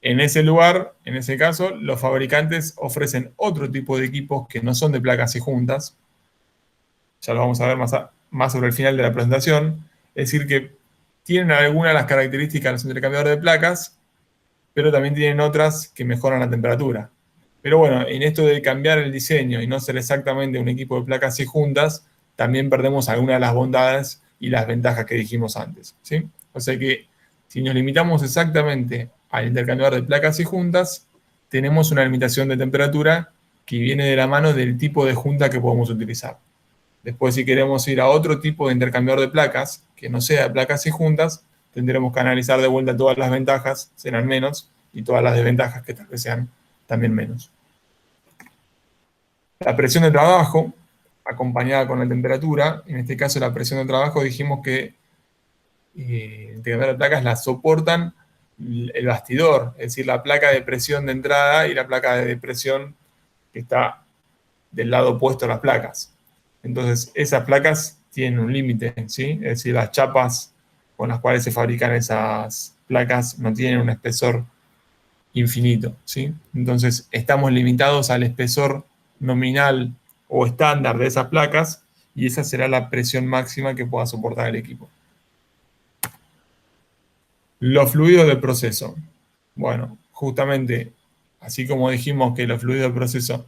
En ese lugar, en ese caso, los fabricantes ofrecen otro tipo de equipos que no son de placas y juntas. Ya lo vamos a ver más sobre el final de la presentación. Es decir, que tienen algunas de las características de los intercambiadores de placas, pero también tienen otras que mejoran la temperatura. Pero bueno, en esto de cambiar el diseño y no ser exactamente un equipo de placas y juntas, también perdemos algunas de las bondades y las ventajas que dijimos antes, ¿sí? O sea que si nos limitamos exactamente al intercambiador de placas y juntas, tenemos una limitación de temperatura que viene de la mano del tipo de junta que podemos utilizar. Después, si queremos ir a otro tipo de intercambiador de placas, que no sea de placas y juntas, tendremos que analizar de vuelta todas las ventajas, serán menos, y todas las desventajas que tal vez sean también menos. La presión de trabajo, acompañada con la temperatura, en este caso la presión de trabajo dijimos que el intercambiador de placas la soportan el bastidor, es decir, la placa de presión de entrada y la placa de presión que está del lado opuesto a las placas. Entonces, esas placas tienen un límite, ¿sí? Es decir, las chapas con las cuales se fabrican esas placas no tienen un espesor infinito, ¿sí? Entonces, estamos limitados al espesor nominal o estándar de esas placas y esa será la presión máxima que pueda soportar el equipo. Los fluidos de proceso. Bueno, justamente, así como dijimos que los fluidos de proceso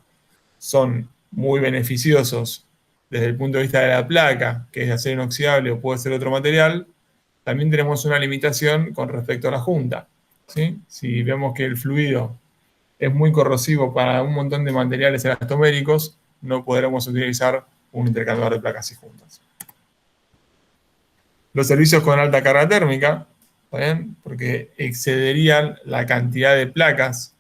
son muy beneficiosos desde el punto de vista de la placa, que es de acero inoxidable o puede ser otro material, también tenemos una limitación con respecto a la junta, ¿sí? Si vemos que el fluido es muy corrosivo para un montón de materiales elastoméricos, no podremos utilizar un intercambiador de placas y juntas. Los servicios con alta carga térmica, ¿está bien? Porque excederían la cantidad de placas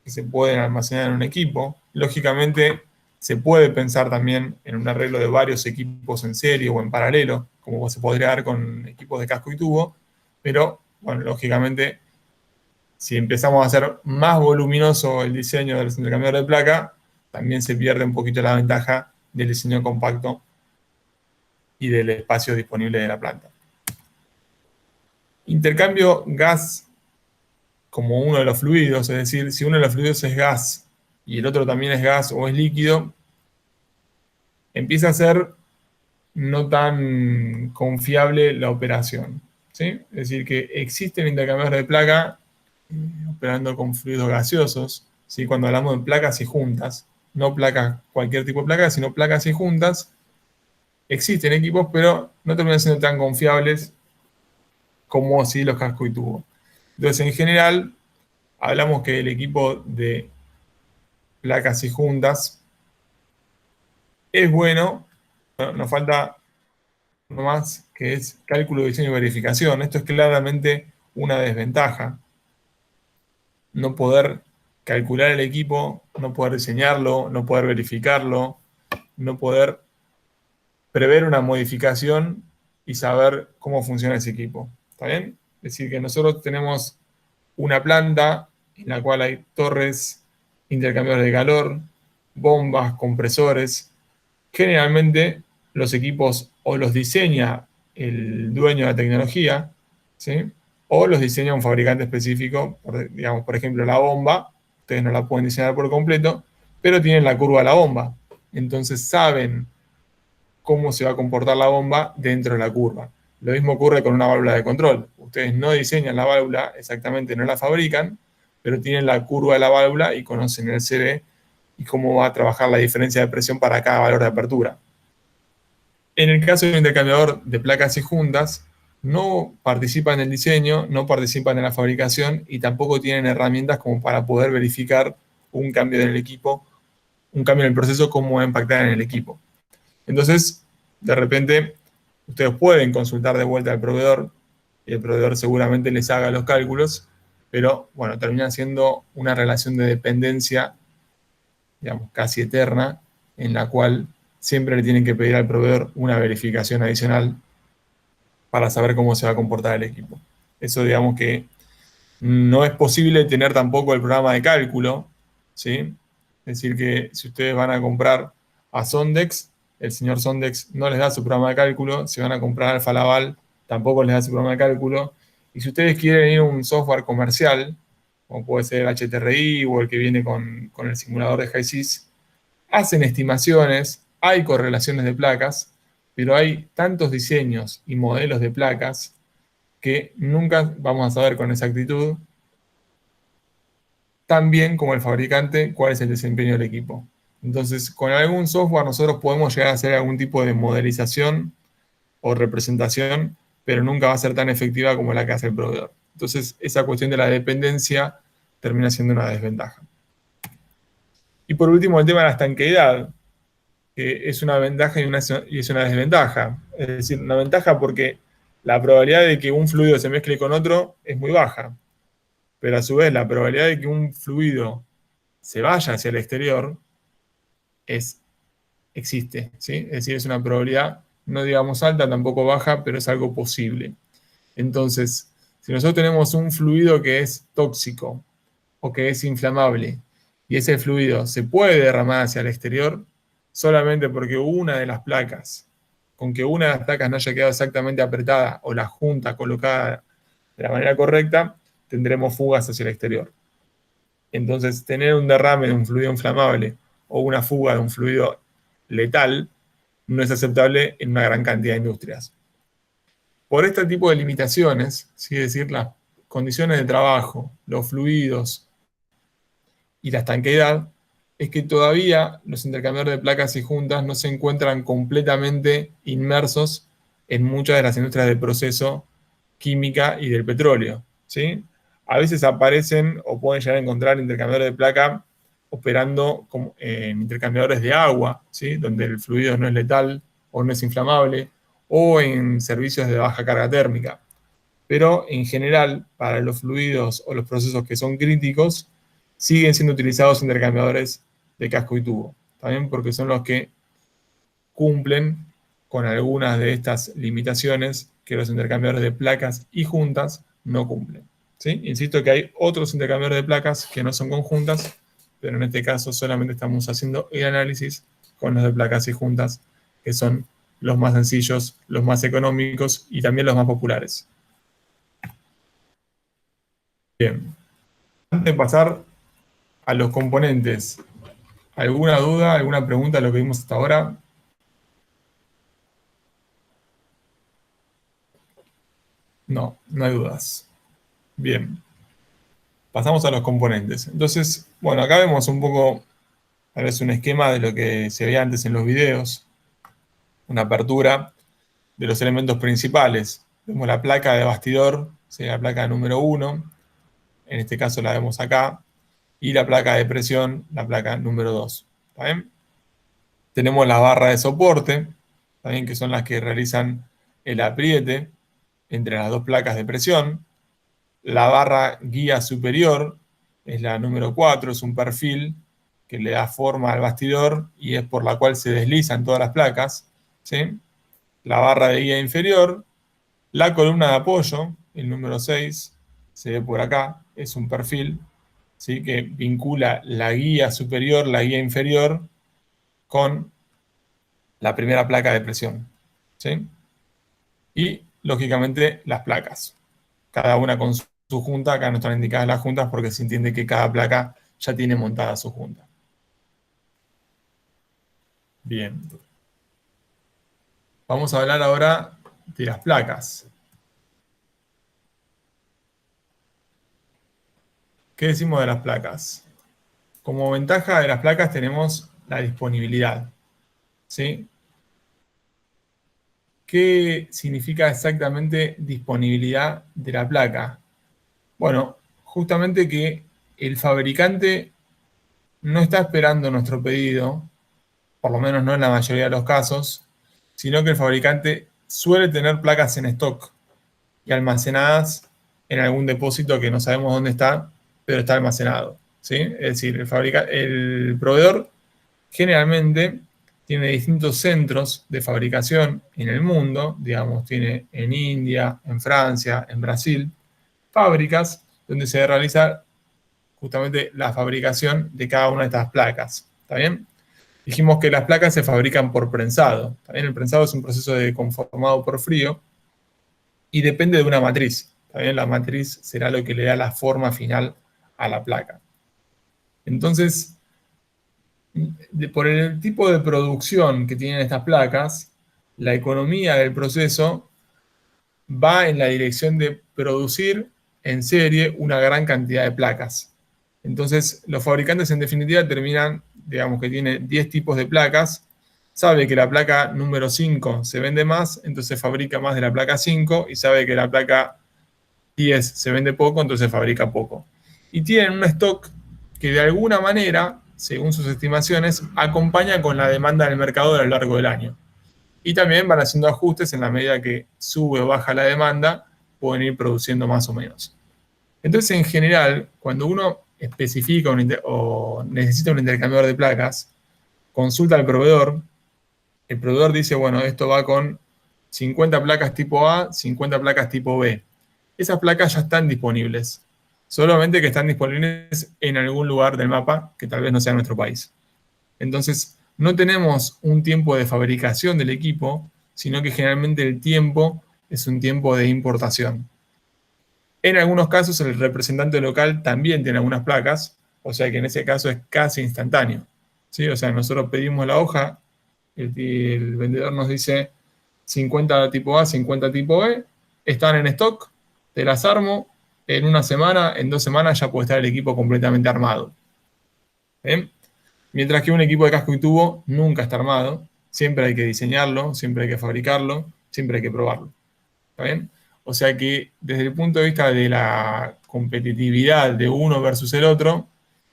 que se pueden almacenar en un equipo. Lógicamente, se puede pensar también en un arreglo de varios equipos en serie o en paralelo, como se podría dar con equipos de casco y tubo, pero, bueno, lógicamente, si empezamos a hacer más voluminoso el diseño de los intercambiadores de placa, también se pierde un poquito la ventaja del diseño compacto y del espacio disponible de la planta. Intercambio gas como uno de los fluidos, es decir, si uno de los fluidos es gas y el otro también es gas o es líquido, empieza a ser no tan confiable la operación, ¿sí? Es decir, que existen intercambiadores de placa operando con fluidos gaseosos, ¿sí? Cuando hablamos de placas y juntas, no placas, cualquier tipo de placa, sino placas y juntas, existen equipos, pero no terminan siendo tan confiables como si los casco y tubo. Entonces, en general, hablamos que el equipo de placas y juntas es bueno, nos falta uno más, que es cálculo, diseño y verificación. Esto es claramente una desventaja. No poder calcular el equipo, no poder diseñarlo, no poder verificarlo, no poder prever una modificación y saber cómo funciona ese equipo. ¿Está bien? Es decir, que nosotros tenemos una planta en la cual hay torres, intercambiadores de calor, bombas, compresores. Generalmente los equipos o los diseña el dueño de la tecnología, ¿sí? O los diseña un fabricante específico, digamos, por ejemplo, la bomba, ustedes no la pueden diseñar por completo, pero tienen la curva de la bomba. Entonces saben cómo se va a comportar la bomba dentro de la curva. Lo mismo ocurre con una válvula de control. Ustedes no diseñan la válvula exactamente, no la fabrican, pero tienen la curva de la válvula y conocen el CV y cómo va a trabajar la diferencia de presión para cada valor de apertura. En el caso de un intercambiador de placas y juntas, no participan en el diseño, no participan en la fabricación y tampoco tienen herramientas como para poder verificar un cambio en el equipo, un cambio en el proceso, cómo va a impactar en el equipo. Entonces, de repente, ustedes pueden consultar de vuelta al proveedor y el proveedor seguramente les haga los cálculos, pero bueno, termina siendo una relación de dependencia, digamos, casi eterna, en la cual siempre le tienen que pedir al proveedor una verificación adicional para saber cómo se va a comportar el equipo. Eso, digamos que no es posible tener tampoco el programa de cálculo, ¿sí? Es decir, que si ustedes van a comprar a Sondex, el señor Sondex no les da su programa de cálculo. Si van a comprar a Alfa Laval, tampoco les da su programa de cálculo. Y si ustedes quieren ir a un software comercial, como puede ser el HTRI o el que viene con el simulador de HYSYS, hacen estimaciones, hay correlaciones de placas, pero hay tantos diseños y modelos de placas que nunca vamos a saber con exactitud, tan bien como el fabricante, cuál es el desempeño del equipo. Entonces, con algún software nosotros podemos llegar a hacer algún tipo de modelización o representación, pero nunca va a ser tan efectiva como la que hace el proveedor. Entonces, esa cuestión de la dependencia termina siendo una desventaja. Y por último, el tema de la estanqueidad, que es una ventaja y es una desventaja. Es decir, una ventaja porque la probabilidad de que un fluido se mezcle con otro es muy baja, pero a su vez la probabilidad de que un fluido se vaya hacia el exterior existe, ¿sí? Es decir, es una probabilidad, no digamos alta, tampoco baja, pero es algo posible. Entonces, si nosotros tenemos un fluido que es tóxico o que es inflamable y ese fluido se puede derramar hacia el exterior solamente porque una de las placas, con que una de las placas no haya quedado exactamente apretada o la junta colocada de la manera correcta, tendremos fugas hacia el exterior. Entonces, tener un derrame de un fluido inflamable o una fuga de un fluido letal no es aceptable en una gran cantidad de industrias. Por este tipo de limitaciones, es decir, las condiciones de trabajo, los fluidos y la estanqueidad, es que todavía los intercambiadores de placas y juntas no se encuentran completamente inmersos en muchas de las industrias del proceso, química y del petróleo, ¿sí? A veces aparecen o pueden llegar a encontrar intercambiadores de placa operando en intercambiadores de agua, ¿sí? Donde el fluido no es letal o no es inflamable, o en servicios de baja carga térmica. pero en general, para los fluidos o los procesos que son críticos, siguen siendo utilizados intercambiadores de casco y tubo, también porque son los que cumplen con algunas de estas limitaciones que los intercambiadores de placas y juntas no cumplen. ¿Sí? Insisto que hay otros intercambiadores de placas que no son conjuntas, pero en este caso solamente estamos haciendo el análisis con los de placas y juntas, que son los más sencillos, los más económicos y también los más populares. Bien, antes de pasar a los componentes, ¿alguna duda, alguna pregunta de lo que vimos hasta ahora? No, no hay dudas. Bien, pasamos a los componentes. Entonces, bueno, acá vemos un poco, tal vez un esquema de lo que se veía antes en los videos, una apertura de los elementos principales. Vemos la placa de bastidor, sería la placa número 1, en este caso la vemos acá, y la placa de presión, la placa número 2. ¿Está bien? Tenemos las barras de soporte, también que son las que realizan el apriete entre las dos placas de presión. La barra guía superior es la número 4, es un perfil que le da forma al bastidor y es por la cual se deslizan todas las placas. ¿Sí? La barra de guía inferior, la columna de apoyo, el número 6, se ve por acá, es un perfil, ¿sí? Que vincula la guía superior, la guía inferior, con la primera placa de presión. ¿Sí? Y, lógicamente, las placas. Cada una con su junta, acá no están indicadas las juntas porque se entiende que cada placa ya tiene montada su junta. Bien. Vamos a hablar ahora de las placas. ¿Qué decimos de las placas? Como ventaja de las placas tenemos la disponibilidad. ¿Sí? ¿Qué significa exactamente disponibilidad de la placa? Bueno, justamente que el fabricante no está esperando nuestro pedido, por lo menos no en la mayoría de los casos, sino que el fabricante suele tener placas en stock y almacenadas en algún depósito que no sabemos dónde está, pero está almacenado. ¿Sí? Es decir, el proveedor generalmente tiene distintos centros de fabricación en el mundo, digamos, tiene en India, en Francia, en Brasil, fábricas donde se realiza justamente la fabricación de cada una de estas placas. ¿Está bien? Dijimos que las placas se fabrican por prensado. También el prensado es un proceso de conformado por frío y depende de una matriz. También la matriz será lo que le da la forma final a la placa. Entonces, por el tipo de producción que tienen estas placas, la economía del proceso va en la dirección de producir en serie una gran cantidad de placas. Entonces, los fabricantes en definitiva terminan, digamos que tiene 10 tipos de placas, sabe que la placa número 5 se vende más, entonces fabrica más de la placa 5 y sabe que la placa 10 se vende poco, entonces fabrica poco. Y tienen un stock que de alguna manera, según sus estimaciones, acompaña con la demanda del mercado a lo largo del año. Y también van haciendo ajustes en la medida que sube o baja la demanda, pueden ir produciendo más o menos. Entonces, en general, cuando uno especifica o necesita un intercambiador de placas, consulta al proveedor, el proveedor dice, bueno, esto va con 50 placas tipo A, 50 placas tipo B. Esas placas ya están disponibles, solamente que están disponibles en algún lugar del mapa que tal vez no sea nuestro país. Entonces, no tenemos un tiempo de fabricación del equipo, sino que generalmente el tiempo es un tiempo de importación. En algunos casos, el representante local también tiene algunas placas, o sea que en ese caso es casi instantáneo. ¿Sí? O sea, nosotros pedimos la hoja, el vendedor nos dice 50 tipo A, 50 tipo B, están en stock, te las armo, en una semana, en 2 semanas ya puede estar el equipo completamente armado. ¿Bien? Mientras que un equipo de casco y tubo nunca está armado, siempre hay que diseñarlo, siempre hay que fabricarlo, siempre hay que probarlo. ¿Está bien? O sea que desde el punto de vista de la competitividad de uno versus el otro,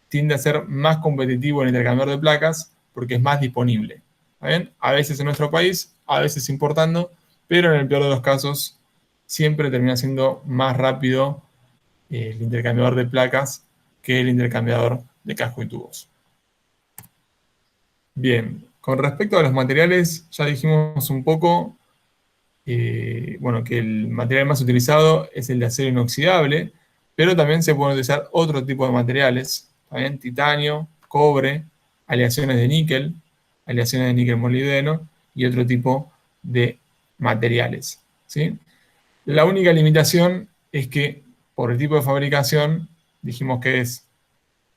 tiende a ser más competitivo el intercambiador de placas porque es más disponible. ¿Está bien? A veces en nuestro país, a veces importando, pero en el peor de los casos siempre termina siendo más rápido el intercambiador de placas que el intercambiador de casco y tubos. Bien, con respecto a los materiales, ya dijimos un poco, bueno, que el material más utilizado es el de acero inoxidable, pero también se pueden utilizar otro tipo de materiales, también titanio, cobre, aleaciones de níquel molibdeno y otro tipo de materiales, ¿sí? La única limitación es que por el tipo de fabricación, dijimos que es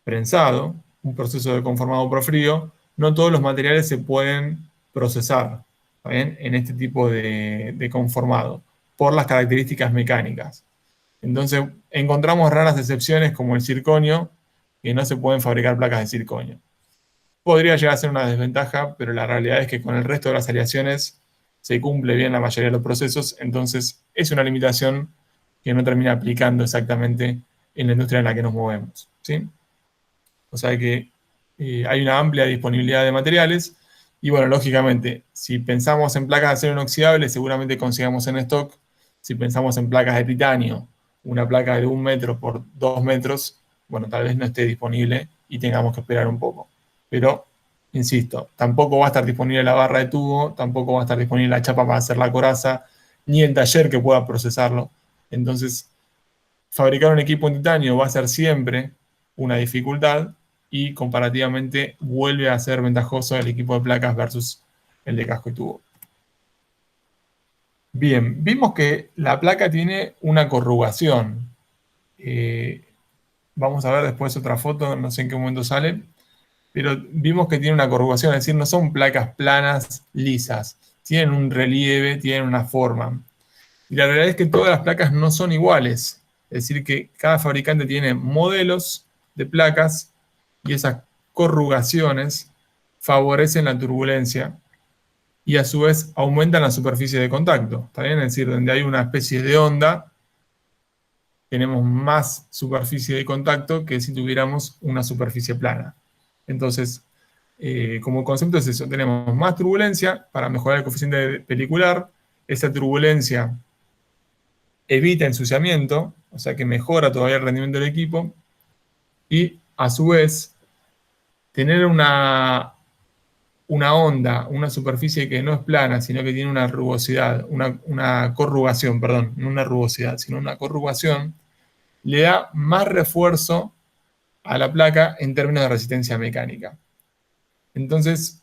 prensado, un proceso de conformado por frío, no todos los materiales se pueden procesar, ¿está bien?, en este tipo de conformado, por las características mecánicas. Entonces, encontramos raras excepciones como el circonio, que no se pueden fabricar placas de circonio. Podría llegar a ser una desventaja, pero la realidad es que con el resto de las aleaciones se cumple bien la mayoría de los procesos, entonces es una limitación que no termina aplicando exactamente en la industria en la que nos movemos, ¿sí? O sea que hay una amplia disponibilidad de materiales y bueno, lógicamente, si pensamos en placas de acero inoxidable, seguramente consigamos en stock. Si pensamos en placas de titanio, una placa de 1 metro por 2 metros, bueno, tal vez no esté disponible y tengamos que esperar un poco. Pero, insisto, tampoco va a estar disponible la barra de tubo, tampoco va a estar disponible la chapa para hacer la coraza, ni el taller que pueda procesarlo. Entonces, fabricar un equipo en titanio va a ser siempre una dificultad y comparativamente vuelve a ser ventajoso el equipo de placas versus el de casco y tubo. Bien, vimos que la placa tiene una corrugación. Vamos a ver después otra foto, no sé en qué momento sale, pero vimos que tiene una corrugación, es decir, no son placas planas, lisas, tienen un relieve, tienen una forma. Y la realidad es que todas las placas no son iguales, es decir, que cada fabricante tiene modelos de placas y esas corrugaciones favorecen la turbulencia y a su vez aumentan la superficie de contacto. ¿Está bien? Es decir, donde hay una especie de onda, tenemos más superficie de contacto que si tuviéramos una superficie plana. Entonces, como concepto es eso, tenemos más turbulencia para mejorar el coeficiente pelicular. Esa turbulencia evita ensuciamiento, o sea que mejora todavía el rendimiento del equipo, y a su vez, tener una onda, una superficie que no es plana, sino que tiene una rugosidad, una corrugación, perdón, no una rugosidad, sino una corrugación, le da más refuerzo a la placa en términos de resistencia mecánica. Entonces,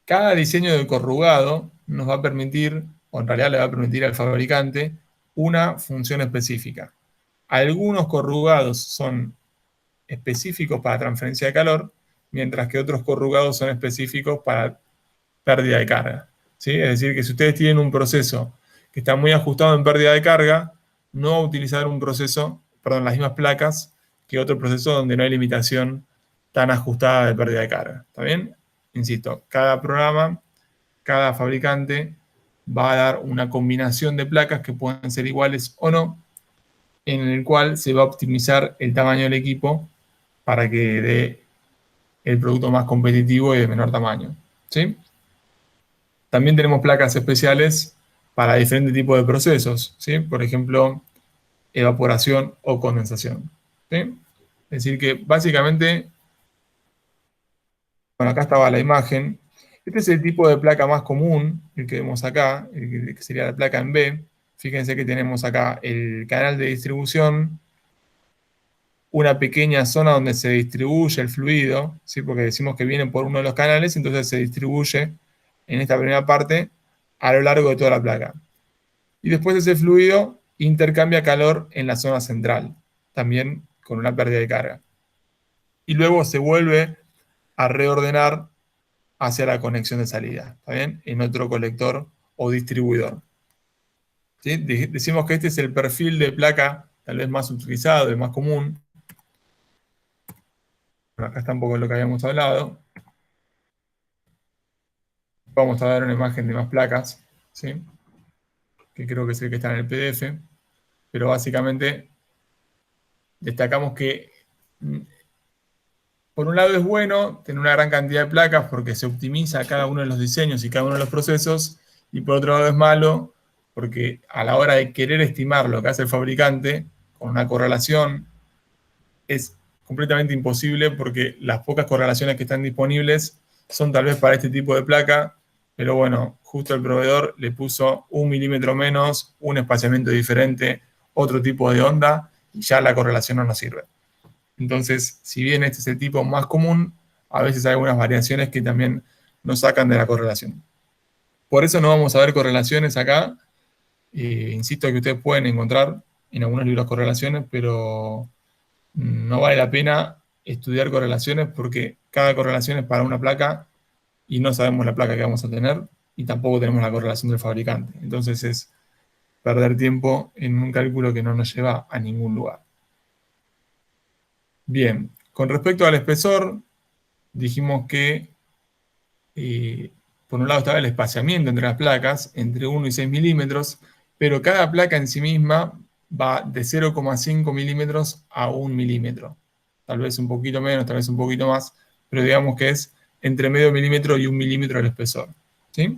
cada diseño de corrugado nos va a permitir, o en realidad le va a permitir al fabricante, una función específica. Algunos corrugados son específicos para transferencia de calor, mientras que otros corrugados son específicos para pérdida de carga, ¿sí? Es decir, que si ustedes tienen un proceso que está muy ajustado en pérdida de carga, no va a utilizar un proceso, perdón, las mismas placas que otro proceso donde no hay limitación tan ajustada de pérdida de carga. ¿Está bien? Insisto, cada programa, cada fabricante va a dar una combinación de placas que pueden ser iguales o no, en el cual se va a optimizar el tamaño del equipo para que dé el producto más competitivo y de menor tamaño, ¿sí? También tenemos placas especiales para diferentes tipos de procesos, ¿sí? Por ejemplo, evaporación o condensación, ¿sí? Es decir que básicamente, bueno, acá estaba la imagen. Este es el tipo de placa más común, el que vemos acá, el que sería la placa en B. Fíjense que tenemos acá el canal de distribución, una pequeña zona donde se distribuye el fluido, ¿sí? Porque decimos que viene por uno de los canales, entonces se distribuye en esta primera parte a lo largo de toda la placa. Y después ese fluido intercambia calor en la zona central, también con una pérdida de carga. Y luego se vuelve a reordenar hacia la conexión de salida, ¿está bien? En otro colector o distribuidor. ¿Sí? Decimos que este es el perfil de placa tal vez más utilizado, el más común. Bueno, acá está un poco lo que habíamos hablado. Vamos a dar una imagen de más placas, ¿sí? Que creo que es el que está en el PDF, pero básicamente destacamos que por un lado es bueno tener una gran cantidad de placas porque se optimiza cada uno de los diseños y cada uno de los procesos, y por otro lado es malo porque a la hora de querer estimar lo que hace el fabricante con una correlación, es completamente imposible porque las pocas correlaciones que están disponibles son tal vez para este tipo de placa, pero bueno, justo el proveedor le puso 1 milímetro menos, un espaciamiento diferente, otro tipo de onda, y ya la correlación no nos sirve. Entonces, si bien este es el tipo más común, a veces hay algunas variaciones que también nos sacan de la correlación. Por eso no vamos a ver correlaciones acá. Insisto que ustedes pueden encontrar en algunos libros correlaciones, pero no vale la pena estudiar correlaciones porque cada correlación es para una placa y no sabemos la placa que vamos a tener y tampoco tenemos la correlación del fabricante. Entonces es perder tiempo en un cálculo que no nos lleva a ningún lugar. Bien, con respecto al espesor, dijimos que por un lado estaba el espaciamiento entre las placas, entre 1 y 6 milímetros, pero cada placa en sí misma va de 0,5 milímetros a 1 milímetro. Tal vez un poquito menos, tal vez un poquito más, pero digamos que es entre medio milímetro y 1 milímetro el espesor. ¿Sí?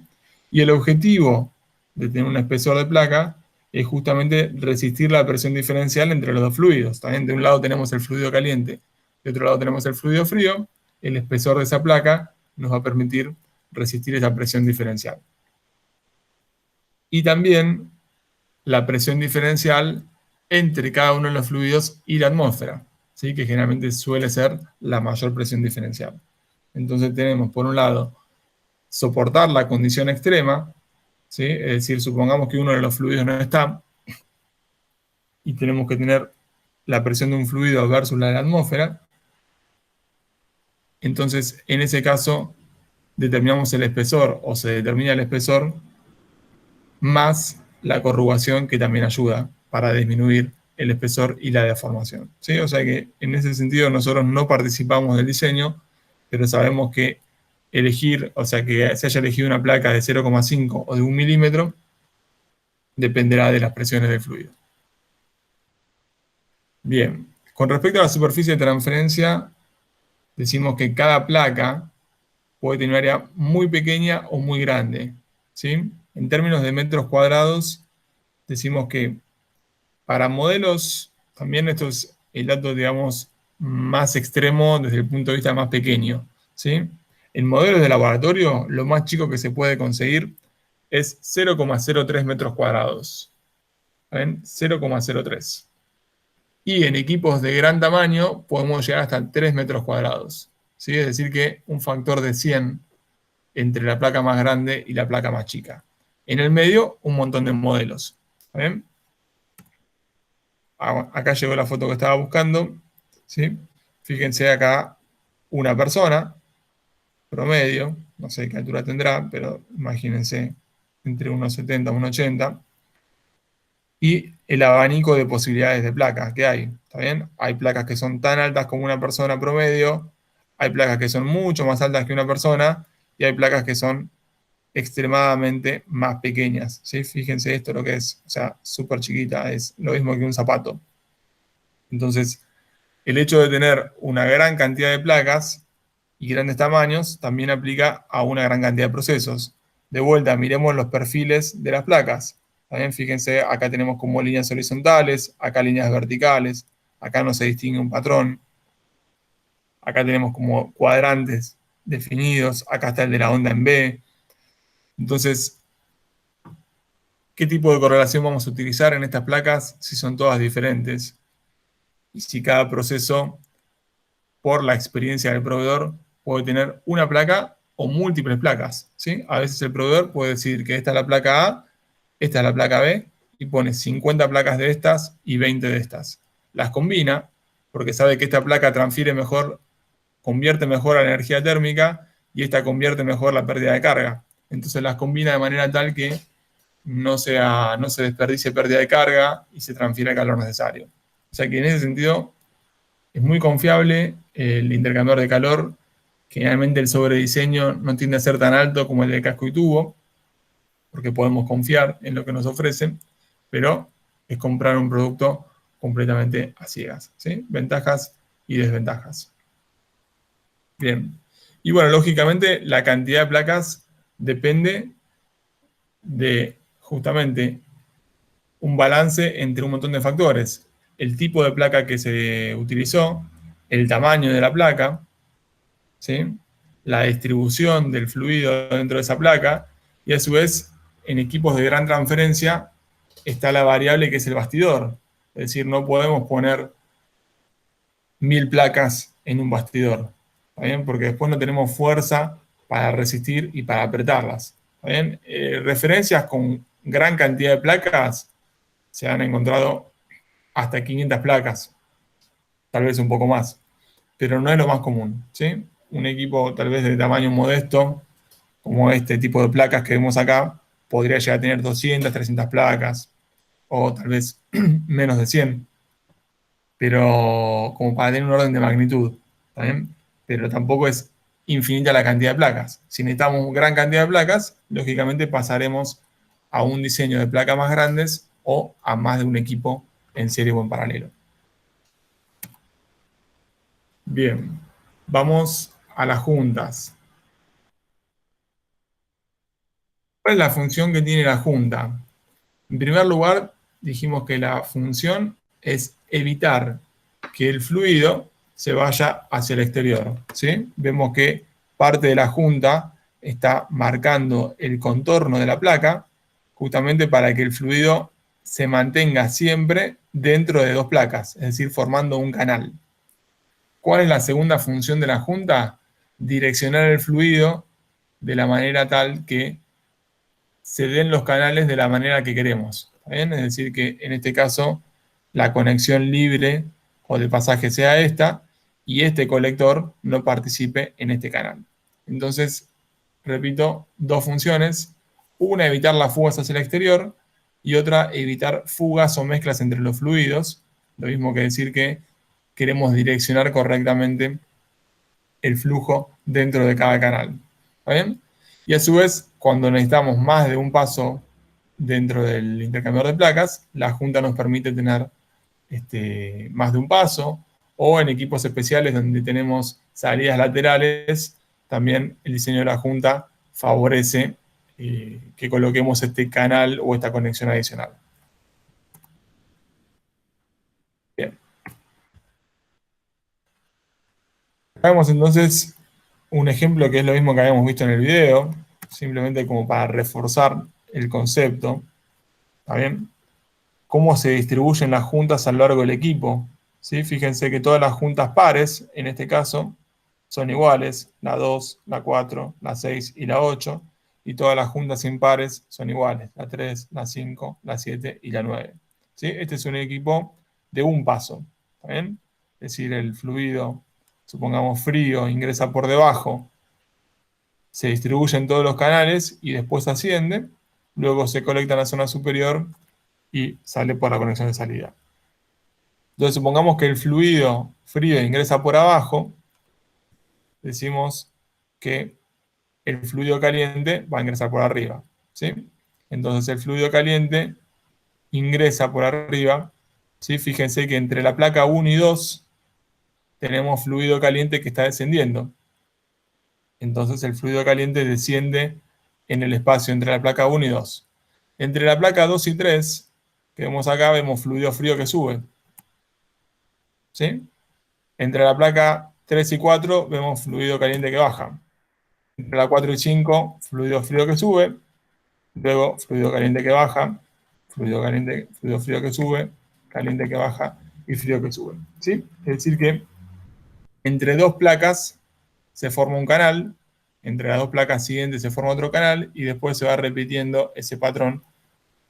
Y el objetivo de tener un espesor de placa es justamente resistir la presión diferencial entre los dos fluidos. También de un lado tenemos el fluido caliente, de otro lado tenemos el fluido frío. El espesor de esa placa nos va a permitir resistir esa presión diferencial. Y también la presión diferencial entre cada uno de los fluidos y la atmósfera, ¿sí? Que generalmente suele ser la mayor presión diferencial. Entonces tenemos, por un lado, soportar la condición extrema, ¿sí? Es decir, supongamos que uno de los fluidos no está y tenemos que tener la presión de un fluido versus la de la atmósfera. Entonces, en ese caso, determinamos el espesor o se determina el espesor más la corrugación que también ayuda para disminuir el espesor y la deformación. ¿Sí? O sea que en ese sentido nosotros no participamos del diseño, pero sabemos que elegir, o sea que se haya elegido una placa de 0,5 o de 1 milímetro, dependerá de las presiones del fluido. Bien, con respecto a la superficie de transferencia, decimos que cada placa puede tener un área muy pequeña o muy grande. ¿Sí? En términos de metros cuadrados, decimos que para modelos, también esto es el dato, digamos, más extremo desde el punto de vista más pequeño. ¿Sí? En modelos de laboratorio, lo más chico que se puede conseguir es 0,03 metros cuadrados. ¿Ven? 0,03. Y en equipos de gran tamaño podemos llegar hasta 3 metros cuadrados. ¿Sí? Es decir, que un factor de 100 entre la placa más grande y la placa más chica. En el medio, un montón de modelos. ¿Ven? Acá llegó la foto que estaba buscando. ¿Sí? Fíjense acá una persona promedio, no sé qué altura tendrá, pero imagínense entre 1,70 y 1,80. Y el abanico de posibilidades de placas que hay. ¿Está bien? Hay placas que son tan altas como una persona promedio, hay placas que son mucho más altas que una persona, y hay placas que son extremadamente más pequeñas. ¿Sí? Fíjense esto lo que es, o sea, súper chiquita, es lo mismo que un zapato. Entonces, el hecho de tener una gran cantidad de placas y grandes tamaños también aplica a una gran cantidad de procesos. De vuelta, miremos los perfiles de las placas. También fíjense, acá tenemos como líneas horizontales, acá líneas verticales, acá no se distingue un patrón, acá tenemos como cuadrantes definidos, acá está el de la onda en B. Entonces, ¿qué tipo de correlación vamos a utilizar en estas placas si son todas diferentes? Y si cada proceso, por la experiencia del proveedor, puede tener una placa o múltiples placas. ¿Sí? A veces el proveedor puede decir que esta es la placa A, esta es la placa B, y pone 50 placas de estas y 20 de estas. Las combina, porque sabe que esta placa transfiere mejor, convierte mejor a la energía térmica, y esta convierte mejor la pérdida de carga. Entonces las combina de manera tal que no se desperdicie pérdida de carga y se transfiere el calor necesario. O sea que en ese sentido es muy confiable el intercambiador de calor. Generalmente el sobrediseño no tiende a ser tan alto como el de casco y tubo, porque podemos confiar en lo que nos ofrecen, pero es comprar un producto completamente a ciegas. ¿Sí? Ventajas y desventajas. Bien. Y bueno, lógicamente la cantidad de placas depende de justamente un balance entre un montón de factores. El tipo de placa que se utilizó, el tamaño de la placa, ¿sí? La distribución del fluido dentro de esa placa, y a su vez, en equipos de gran transferencia, está la variable que es el bastidor. Es decir, no podemos poner 1000 placas en un bastidor, ¿está bien? Porque después no tenemos fuerza para resistir y para apretarlas, ¿está bien? Referencias con gran cantidad de placas se han encontrado hasta 500 placas, tal vez un poco más, pero no es lo más común, ¿sí? Un equipo tal vez de tamaño modesto, como este tipo de placas que vemos acá, podría llegar a tener 200, 300 placas, o tal vez menos de 100, pero como para tener un orden de magnitud, ¿está bien? Pero tampoco es infinita la cantidad de placas. Si necesitamos gran cantidad de placas, lógicamente pasaremos a un diseño de placas más grandes o a más de un equipo en serie o en paralelo. Bien, vamos a las juntas. ¿Cuál es la función que tiene la junta? En primer lugar, dijimos que la función es evitar que el fluido se vaya hacia el exterior, ¿sí? Vemos que parte de la junta está marcando el contorno de la placa, justamente para que el fluido se mantenga siempre dentro de dos placas, es decir, formando un canal. ¿Cuál es la segunda función de la junta? Direccionar el fluido de la manera tal que se den los canales de la manera que queremos. ¿Está bien? Es decir, que en este caso la conexión libre o de pasaje sea esta y este colector no participe en este canal. Entonces, repito, dos funciones. Una, evitar las fugas hacia el exterior y otra, evitar fugas o mezclas entre los fluidos. Lo mismo que decir que queremos direccionar correctamente el flujo dentro de cada canal. ¿Está bien? Y a su vez, cuando necesitamos más de un paso dentro del intercambiador de placas, la junta nos permite tener más de un paso, o en equipos especiales donde tenemos salidas laterales, también el diseño de la junta favorece que coloquemos este canal o esta conexión adicional. Bien. Hagamos entonces un ejemplo que es lo mismo que habíamos visto en el video, simplemente como para reforzar el concepto. ¿Está bien? Cómo se distribuyen las juntas a lo largo del equipo. ¿Sí? Fíjense que todas las juntas pares, en este caso, son iguales, la 2, la 4, la 6 y la 8, y todas las juntas impares son iguales, la 3, la 5, la 7 y la 9. ¿Sí? Este es un equipo de un paso. ¿Está bien? Es decir, el fluido, supongamos frío, ingresa por debajo, se distribuye en todos los canales y después asciende, luego se colecta en la zona superior y sale por la conexión de salida. Entonces, supongamos que el fluido frío ingresa por abajo, decimos que el fluido caliente va a ingresar por arriba, ¿sí? Entonces, el fluido caliente ingresa por arriba, ¿sí? Fíjense que entre la placa 1 y 2 tenemos fluido caliente que está descendiendo. Entonces, el fluido caliente desciende en el espacio entre la placa 1 y 2. Entre la placa 2 y 3, que vemos acá, vemos fluido frío que sube, ¿sí? Entre la placa 3 y 4 vemos fluido caliente que baja. Entre la 4 y 5, fluido frío que sube. Luego, fluido caliente que baja. Fluido caliente, fluido frío que sube. Caliente que baja y frío que sube. ¿Sí? Es decir que entre dos placas se forma un canal. Entre las dos placas siguientes se forma otro canal. Y después se va repitiendo ese patrón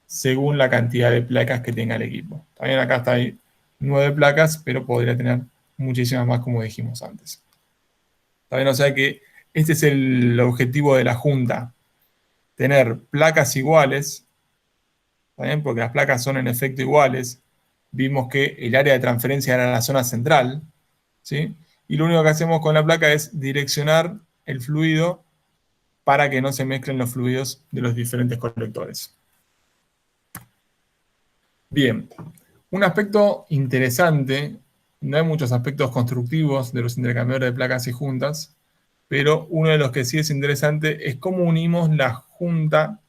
según la cantidad de placas que tenga el equipo. También acá está ahí 9 placas, pero podría tener muchísimas más como dijimos antes. También, o sea que este es el objetivo de la junta, tener placas iguales, ¿también? Porque las placas son en efecto iguales. Vimos que el área de transferencia era la zona central, ¿sí? Y lo único que hacemos con la placa es direccionar el fluido para que no se mezclen los fluidos de los diferentes colectores. Bien, un aspecto interesante, no hay muchos aspectos constructivos de los intercambiadores de placas y juntas, pero uno de los que sí es interesante es cómo unimos la junta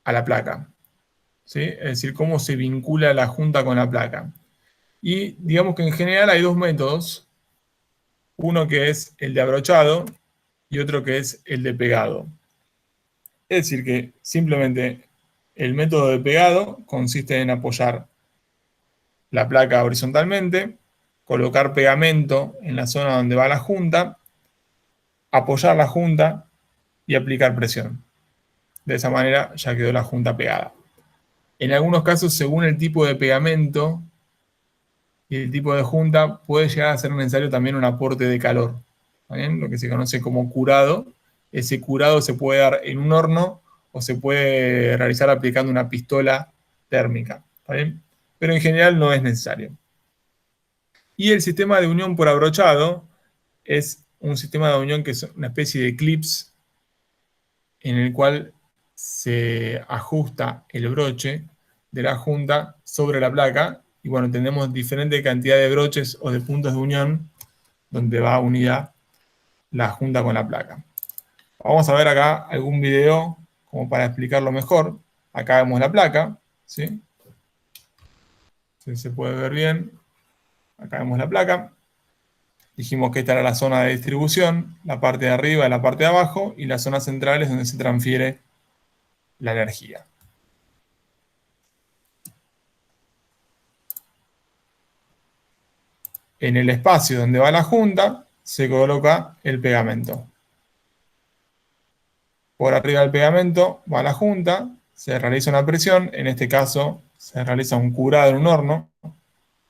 a la placa. ¿sí? Es decir, cómo se vincula la junta con la placa. Y digamos que en general hay dos métodos, uno que es el de abrochado y otro que es el de pegado. Es decir, que simplemente el método de pegado consiste en apoyar la placa horizontalmente, colocar pegamento en la zona donde va la junta, apoyar la junta y aplicar presión. De esa manera ya quedó la junta pegada. En algunos casos, según el tipo de pegamento y el tipo de junta, puede llegar a ser necesario también un aporte de calor. ¿Está bien? Lo que se conoce como curado. Ese curado se puede dar en un horno o se puede realizar aplicando una pistola térmica. ¿Está bien? Pero en general no es necesario. Y el sistema de unión por abrochado es un sistema de unión que es una especie de clips en el cual se ajusta el broche de la junta sobre la placa y bueno, tenemos diferente cantidad de broches o de puntos de unión donde va unida la junta con la placa. Vamos a ver acá algún video como para explicarlo mejor. Acá vemos la placa, ¿sí? Se puede ver bien. Acá vemos la placa. Dijimos que esta era la zona de distribución, la parte de arriba y la parte de abajo, y la zona central es donde se transfiere la energía. En el espacio donde va la junta se coloca el pegamento. Por arriba del pegamento va la junta, se realiza una presión, en este caso se realiza un curado en un horno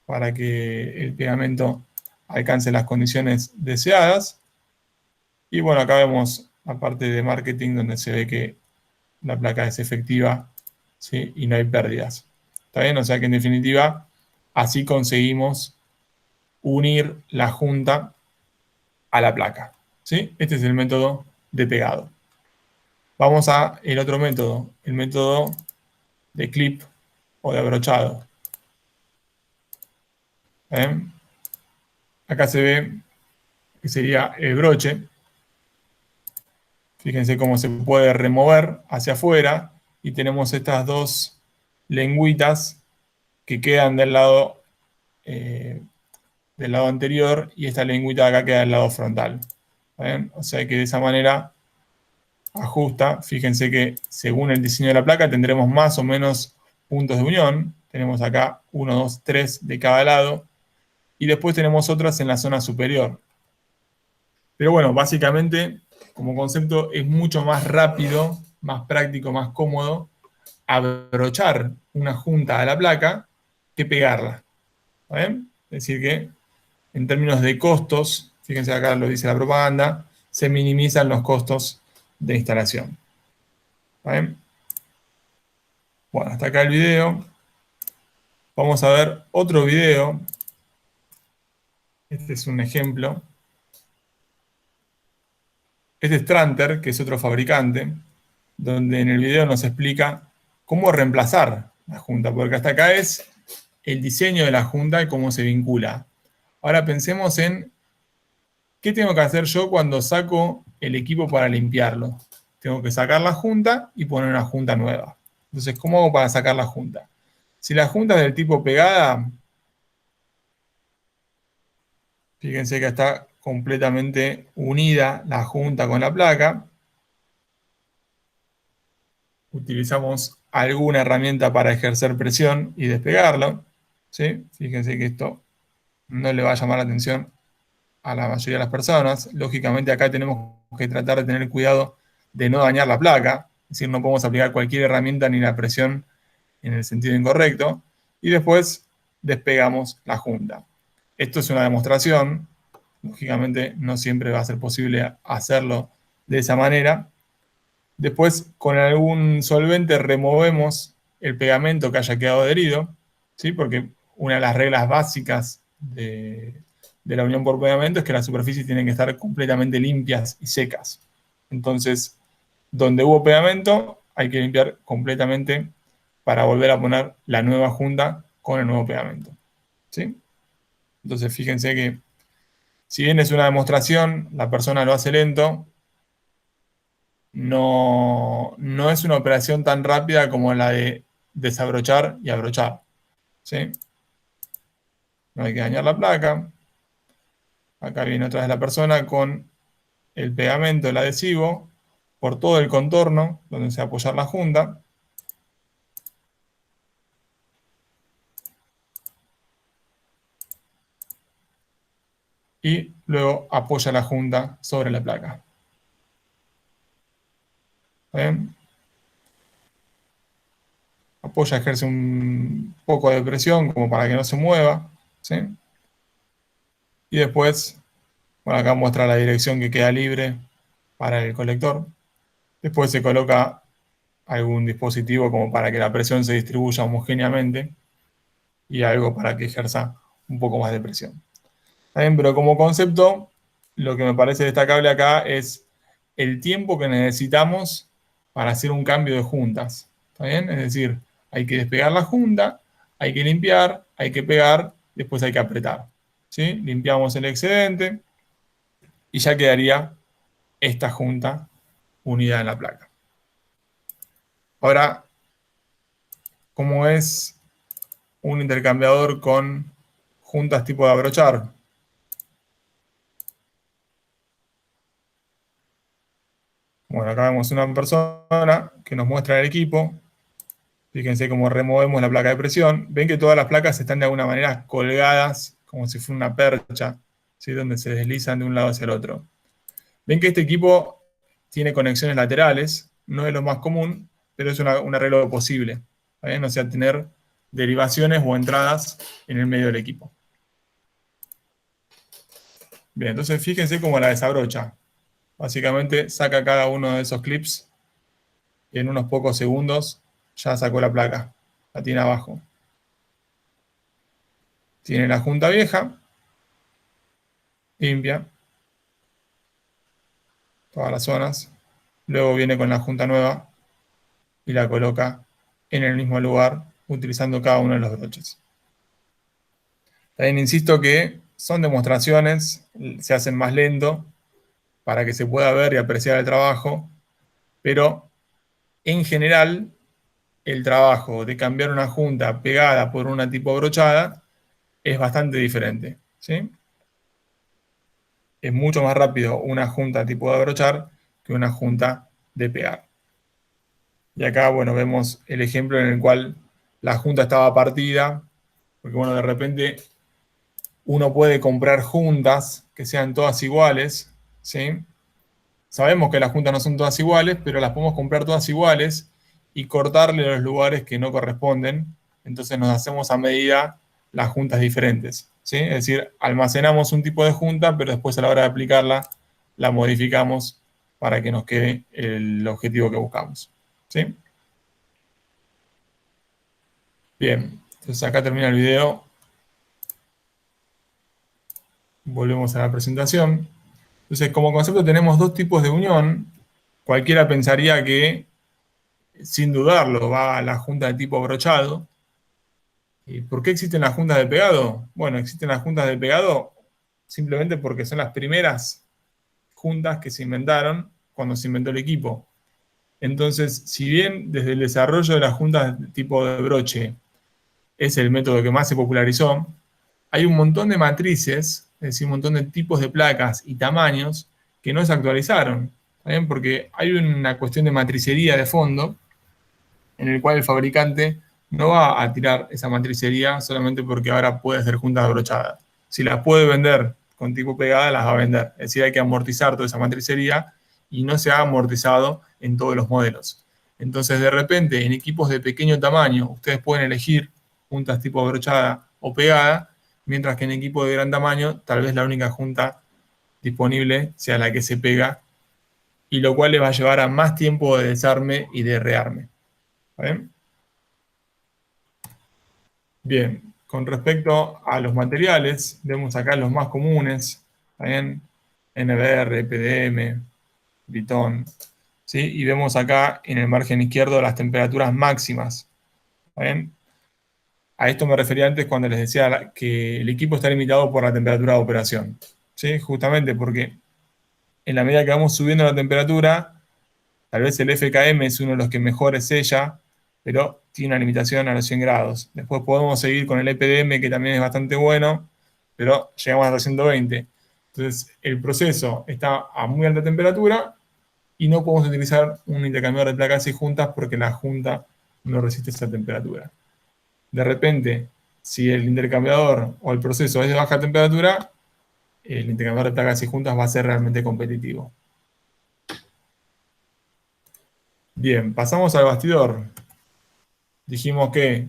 para que el pegamento alcance las condiciones deseadas. Y bueno, acá vemos la parte de marketing donde se ve que la placa es efectiva, ¿sí? Y no hay pérdidas. ¿Está bien? O sea que en definitiva así conseguimos unir la junta a la placa, ¿sí? Este es el método de pegado. Vamos a el otro método, el método de clip o de abrochado. ¿Ven? Acá se ve que sería el broche. Fíjense cómo se puede remover hacia afuera y tenemos estas dos lengüitas que quedan del lado anterior y esta lengüita de acá queda del lado frontal. ¿Ven? O sea que de esa manera ajusta. Fíjense que según el diseño de la placa tendremos más o menos puntos de unión. Tenemos acá 1, 2, 3 de cada lado. Y después tenemos otras en la zona superior. Pero bueno, básicamente, como concepto, es mucho más rápido, más práctico, más cómodo abrochar una junta a la placa que pegarla. ¿Bien? Es decir que, en términos de costos, fíjense acá lo dice la propaganda, se minimizan los costos de instalación. ¿Bien? Bueno, hasta acá el video. Vamos a ver otro video. Este es un ejemplo. Este es Tranter, que es otro fabricante, donde en el video nos explica cómo reemplazar la junta, porque hasta acá es el diseño de la junta y cómo se vincula. Ahora pensemos en qué tengo que hacer yo cuando saco el equipo para limpiarlo. Tengo que sacar la junta y poner una junta nueva. Entonces, ¿cómo hago para sacar la junta? Si la junta es del tipo pegada, fíjense que está completamente unida la junta con la placa. Utilizamos alguna herramienta para ejercer presión y despegarlo. ¿Sí? Fíjense que esto no le va a llamar la atención a la mayoría de las personas. Lógicamente acá tenemos que tratar de tener cuidado de no dañar la placa. Es decir, no podemos aplicar cualquier herramienta ni la presión en el sentido incorrecto. Y después despegamos la junta. Esto es una demostración. Lógicamente no siempre va a ser posible hacerlo de esa manera. Después, con algún solvente removemos el pegamento que haya quedado adherido, ¿sí? Porque una de las reglas básicas de la unión por pegamento es que las superficies tienen que estar completamente limpias y secas. Entonces, donde hubo pegamento, hay que limpiar completamente para volver a poner la nueva junta con el nuevo pegamento, ¿sí? Entonces, fíjense que si bien es una demostración, la persona lo hace lento, no es una operación tan rápida como la de desabrochar y abrochar. ¿Sí? No hay que dañar la placa. Acá viene otra vez la persona con el pegamento, el adhesivo, por todo el contorno donde se va a apoyar la junta. Y luego apoya la junta sobre la placa. ¿Bien? Apoya, ejerce un poco de presión como para que no se mueva. ¿Sí? Y después, bueno, acá muestra la dirección que queda libre para el colector. Después se coloca algún dispositivo como para que la presión se distribuya homogéneamente y algo para que ejerza un poco más de presión. ¿Está bien? Pero como concepto, lo que me parece destacable acá es el tiempo que necesitamos para hacer un cambio de juntas. ¿Está bien? Es decir, hay que despegar la junta, hay que limpiar, hay que pegar, después hay que apretar. ¿Sí? Limpiamos el excedente y ya quedaría esta junta unida en la placa. Ahora, ¿cómo es un intercambiador con juntas tipo de abrochar? Bueno, acá vemos una persona que nos muestra el equipo. Fíjense cómo removemos la placa de presión. Ven que todas las placas están de alguna manera colgadas, como si fuera una percha, ¿sí? Donde se deslizan de un lado hacia el otro. Ven que este equipo tiene conexiones laterales, no es lo más común, pero es un arreglo posible. ¿Bien? O sea, tener derivaciones o entradas en el medio del equipo. Bien, entonces fíjense cómo la desabrocha. Básicamente saca cada uno de esos clips y en unos pocos segundos ya sacó la placa. La tiene abajo. Tiene la junta vieja, limpia, todas las zonas. Luego viene con la junta nueva y la coloca en el mismo lugar utilizando cada uno de los broches. También insisto que son demostraciones, se hacen más lento para que se pueda ver y apreciar el trabajo, pero en general el trabajo de cambiar una junta pegada por una tipo brochada es bastante diferente. ¿Sí? Es mucho más rápido una junta tipo de abrochar que una junta de pegar. Y acá, bueno, vemos el ejemplo en el cual la junta estaba partida, porque, bueno, de repente uno puede comprar juntas que sean todas iguales, ¿sí? Sabemos que las juntas no son todas iguales, pero las podemos comprar todas iguales y cortarle los lugares que no corresponden. Entonces nos hacemos a medida las juntas diferentes, ¿sí? Es decir, almacenamos un tipo de junta, pero después a la hora de aplicarla la modificamos para que nos quede el objetivo que buscamos, ¿sí? Bien, entonces acá termina el video. Volvemos a la presentación. Entonces, como concepto tenemos dos tipos de unión. Cualquiera pensaría que, sin dudarlo, va a la junta de tipo brochado. ¿Y por qué existen las juntas de pegado? Bueno, existen las juntas de pegado simplemente porque son las primeras juntas que se inventaron cuando se inventó el equipo. Entonces, si bien desde el desarrollo de las juntas de tipo de broche es el método que más se popularizó, hay un montón de matrices, es decir, un montón de tipos de placas y tamaños que no se actualizaron. ¿Bien? Porque hay una cuestión de matricería de fondo en el cual el fabricante no va a tirar esa matricería solamente porque ahora puede hacer juntas abrochadas. Si las puede vender con tipo pegada, las va a vender. Es decir, hay que amortizar toda esa matricería y no se ha amortizado en todos los modelos. Entonces, de repente, en equipos de pequeño tamaño, ustedes pueden elegir juntas tipo abrochada o pegada, mientras que en equipo de gran tamaño, tal vez la única junta disponible sea la que se pega, y lo cual les va a llevar a más tiempo de desarme y de rearme. ¿Bien? Bien, con respecto a los materiales, vemos acá los más comunes, ¿bien? NBR, PDM, Vitón, ¿sí? Y vemos acá en el margen izquierdo las temperaturas máximas. ¿Bien? A esto me refería antes cuando les decía que el equipo está limitado por la temperatura de operación. ¿Sí? Justamente porque en la medida que vamos subiendo la temperatura, tal vez el FKM es uno de los que mejor sella, pero tiene una limitación a los 100 grados. Después podemos seguir con el EPDM, que también es bastante bueno, pero llegamos a los 120. Entonces, el proceso está a muy alta temperatura y no podemos utilizar un intercambiador de placas y juntas porque la junta no resiste esa temperatura. De repente, si el intercambiador o el proceso es de baja temperatura, el intercambiador de placas y juntas va a ser realmente competitivo. Bien, pasamos al bastidor. Dijimos que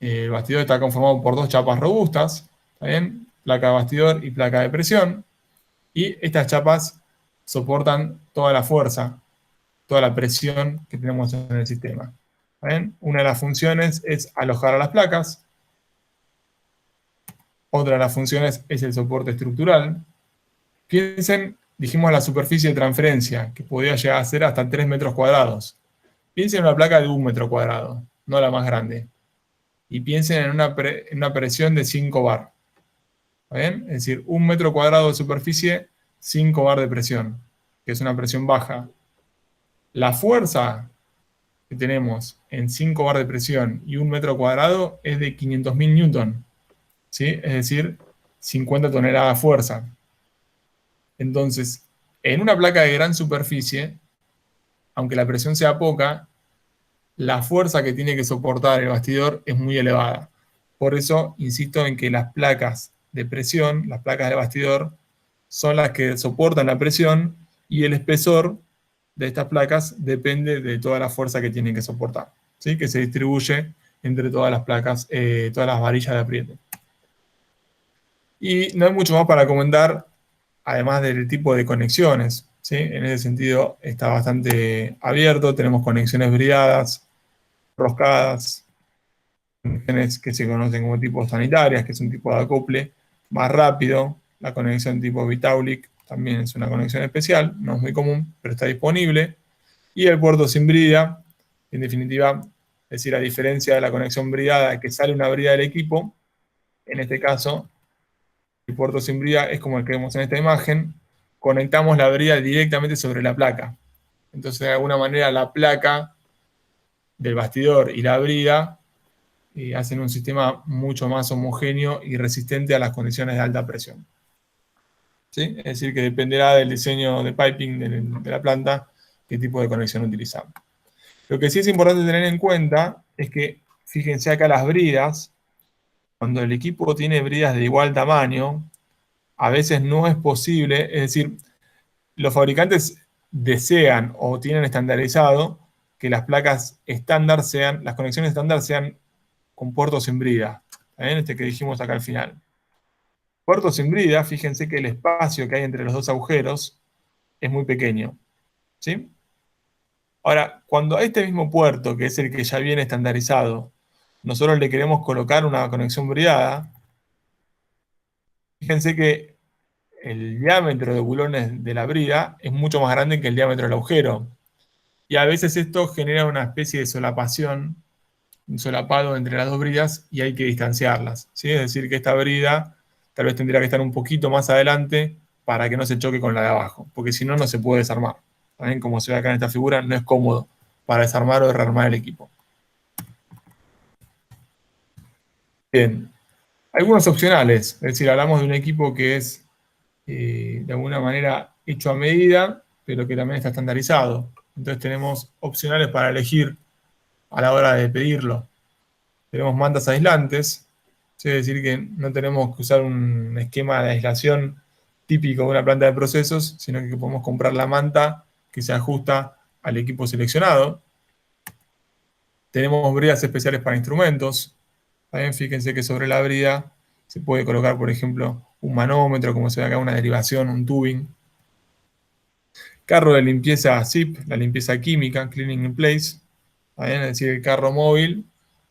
el bastidor está conformado por dos chapas robustas, ¿está bien? Placa de bastidor y placa de presión. Y estas chapas soportan toda la fuerza, toda la presión que tenemos en el sistema. ¿Está bien? Una de las funciones es alojar a las placas. Otra de las funciones es el soporte estructural. Piensen, dijimos la superficie de transferencia, que podía llegar a ser hasta 3 metros cuadrados. Piensen en una placa de 1 metro cuadrado, no la más grande. Y piensen en una presión de 5 bar. ¿Está bien? Es decir, 1 metro cuadrado de superficie, 5 bar de presión, que es una presión baja. La fuerza que tenemos en 5 bar de presión y 1 metro cuadrado es de 500.000 newton, ¿sí? Es decir, 50 toneladas de fuerza. Entonces, en una placa de gran superficie, aunque la presión sea poca, la fuerza que tiene que soportar el bastidor es muy elevada. Por eso insisto en que las placas de presión, las placas de bastidor, son las que soportan la presión y el espesor de estas placas depende de toda la fuerza que tienen que soportar, ¿sí? Que se distribuye entre todas las placas, todas las varillas de apriete. Y no hay mucho más para comentar, además del tipo de conexiones, ¿sí? En ese sentido está bastante abierto, tenemos conexiones bridadas, roscadas, conexiones que se conocen como tipos sanitarias, que es un tipo de acople más rápido. La conexión tipo Vitaulic también es una conexión especial, no es muy común, pero está disponible. Y el puerto sin brida, en definitiva, es decir, a diferencia de la conexión bridada, que sale una brida del equipo, en este caso, el puerto sin brida es como el que vemos en esta imagen, conectamos la brida directamente sobre la placa. Entonces, de alguna manera, la placa del bastidor y la brida hacen un sistema mucho más homogéneo y resistente a las condiciones de alta presión. ¿Sí? Es decir, que dependerá del diseño de piping de la planta qué tipo de conexión utilizamos. Lo que sí es importante tener en cuenta es que, fíjense acá las bridas, cuando el equipo tiene bridas de igual tamaño, a veces no es posible, es decir, los fabricantes desean o tienen estandarizado que las placas estándar sean, las conexiones estándar sean con puertos sin brida. ¿Bien? Este que dijimos acá al final. Puertos sin brida, fíjense que el espacio que hay entre los dos agujeros es muy pequeño. ¿Sí? Ahora, cuando a este mismo puerto, que es el que ya viene estandarizado, nosotros le queremos colocar una conexión bridada, fíjense que el diámetro de bulones de la brida es mucho más grande que el diámetro del agujero. Y a veces esto genera una especie de solapación, un solapado entre las dos bridas y hay que distanciarlas, ¿sí? Es decir, que esta brida tal vez tendría que estar un poquito más adelante para que no se choque con la de abajo, porque si no, no se puede desarmar. También, como se ve acá en esta figura, no es cómodo para desarmar o rearmar el equipo. Bien, algunos opcionales, es decir, hablamos de un equipo que es de alguna manera hecho a medida, pero que también está estandarizado. Entonces tenemos opcionales para elegir a la hora de pedirlo. Tenemos mantas aislantes, ¿sí? Es decir, que no tenemos que usar un esquema de aislación típico de una planta de procesos, sino que podemos comprar la manta que se ajusta al equipo seleccionado. Tenemos bridas especiales para instrumentos. También fíjense que sobre la brida se puede colocar, por ejemplo, un manómetro, como se ve acá, una derivación, un tubing. Carro de limpieza ZIP, la limpieza química, Cleaning in Place. ¿Bien? Es decir, el carro móvil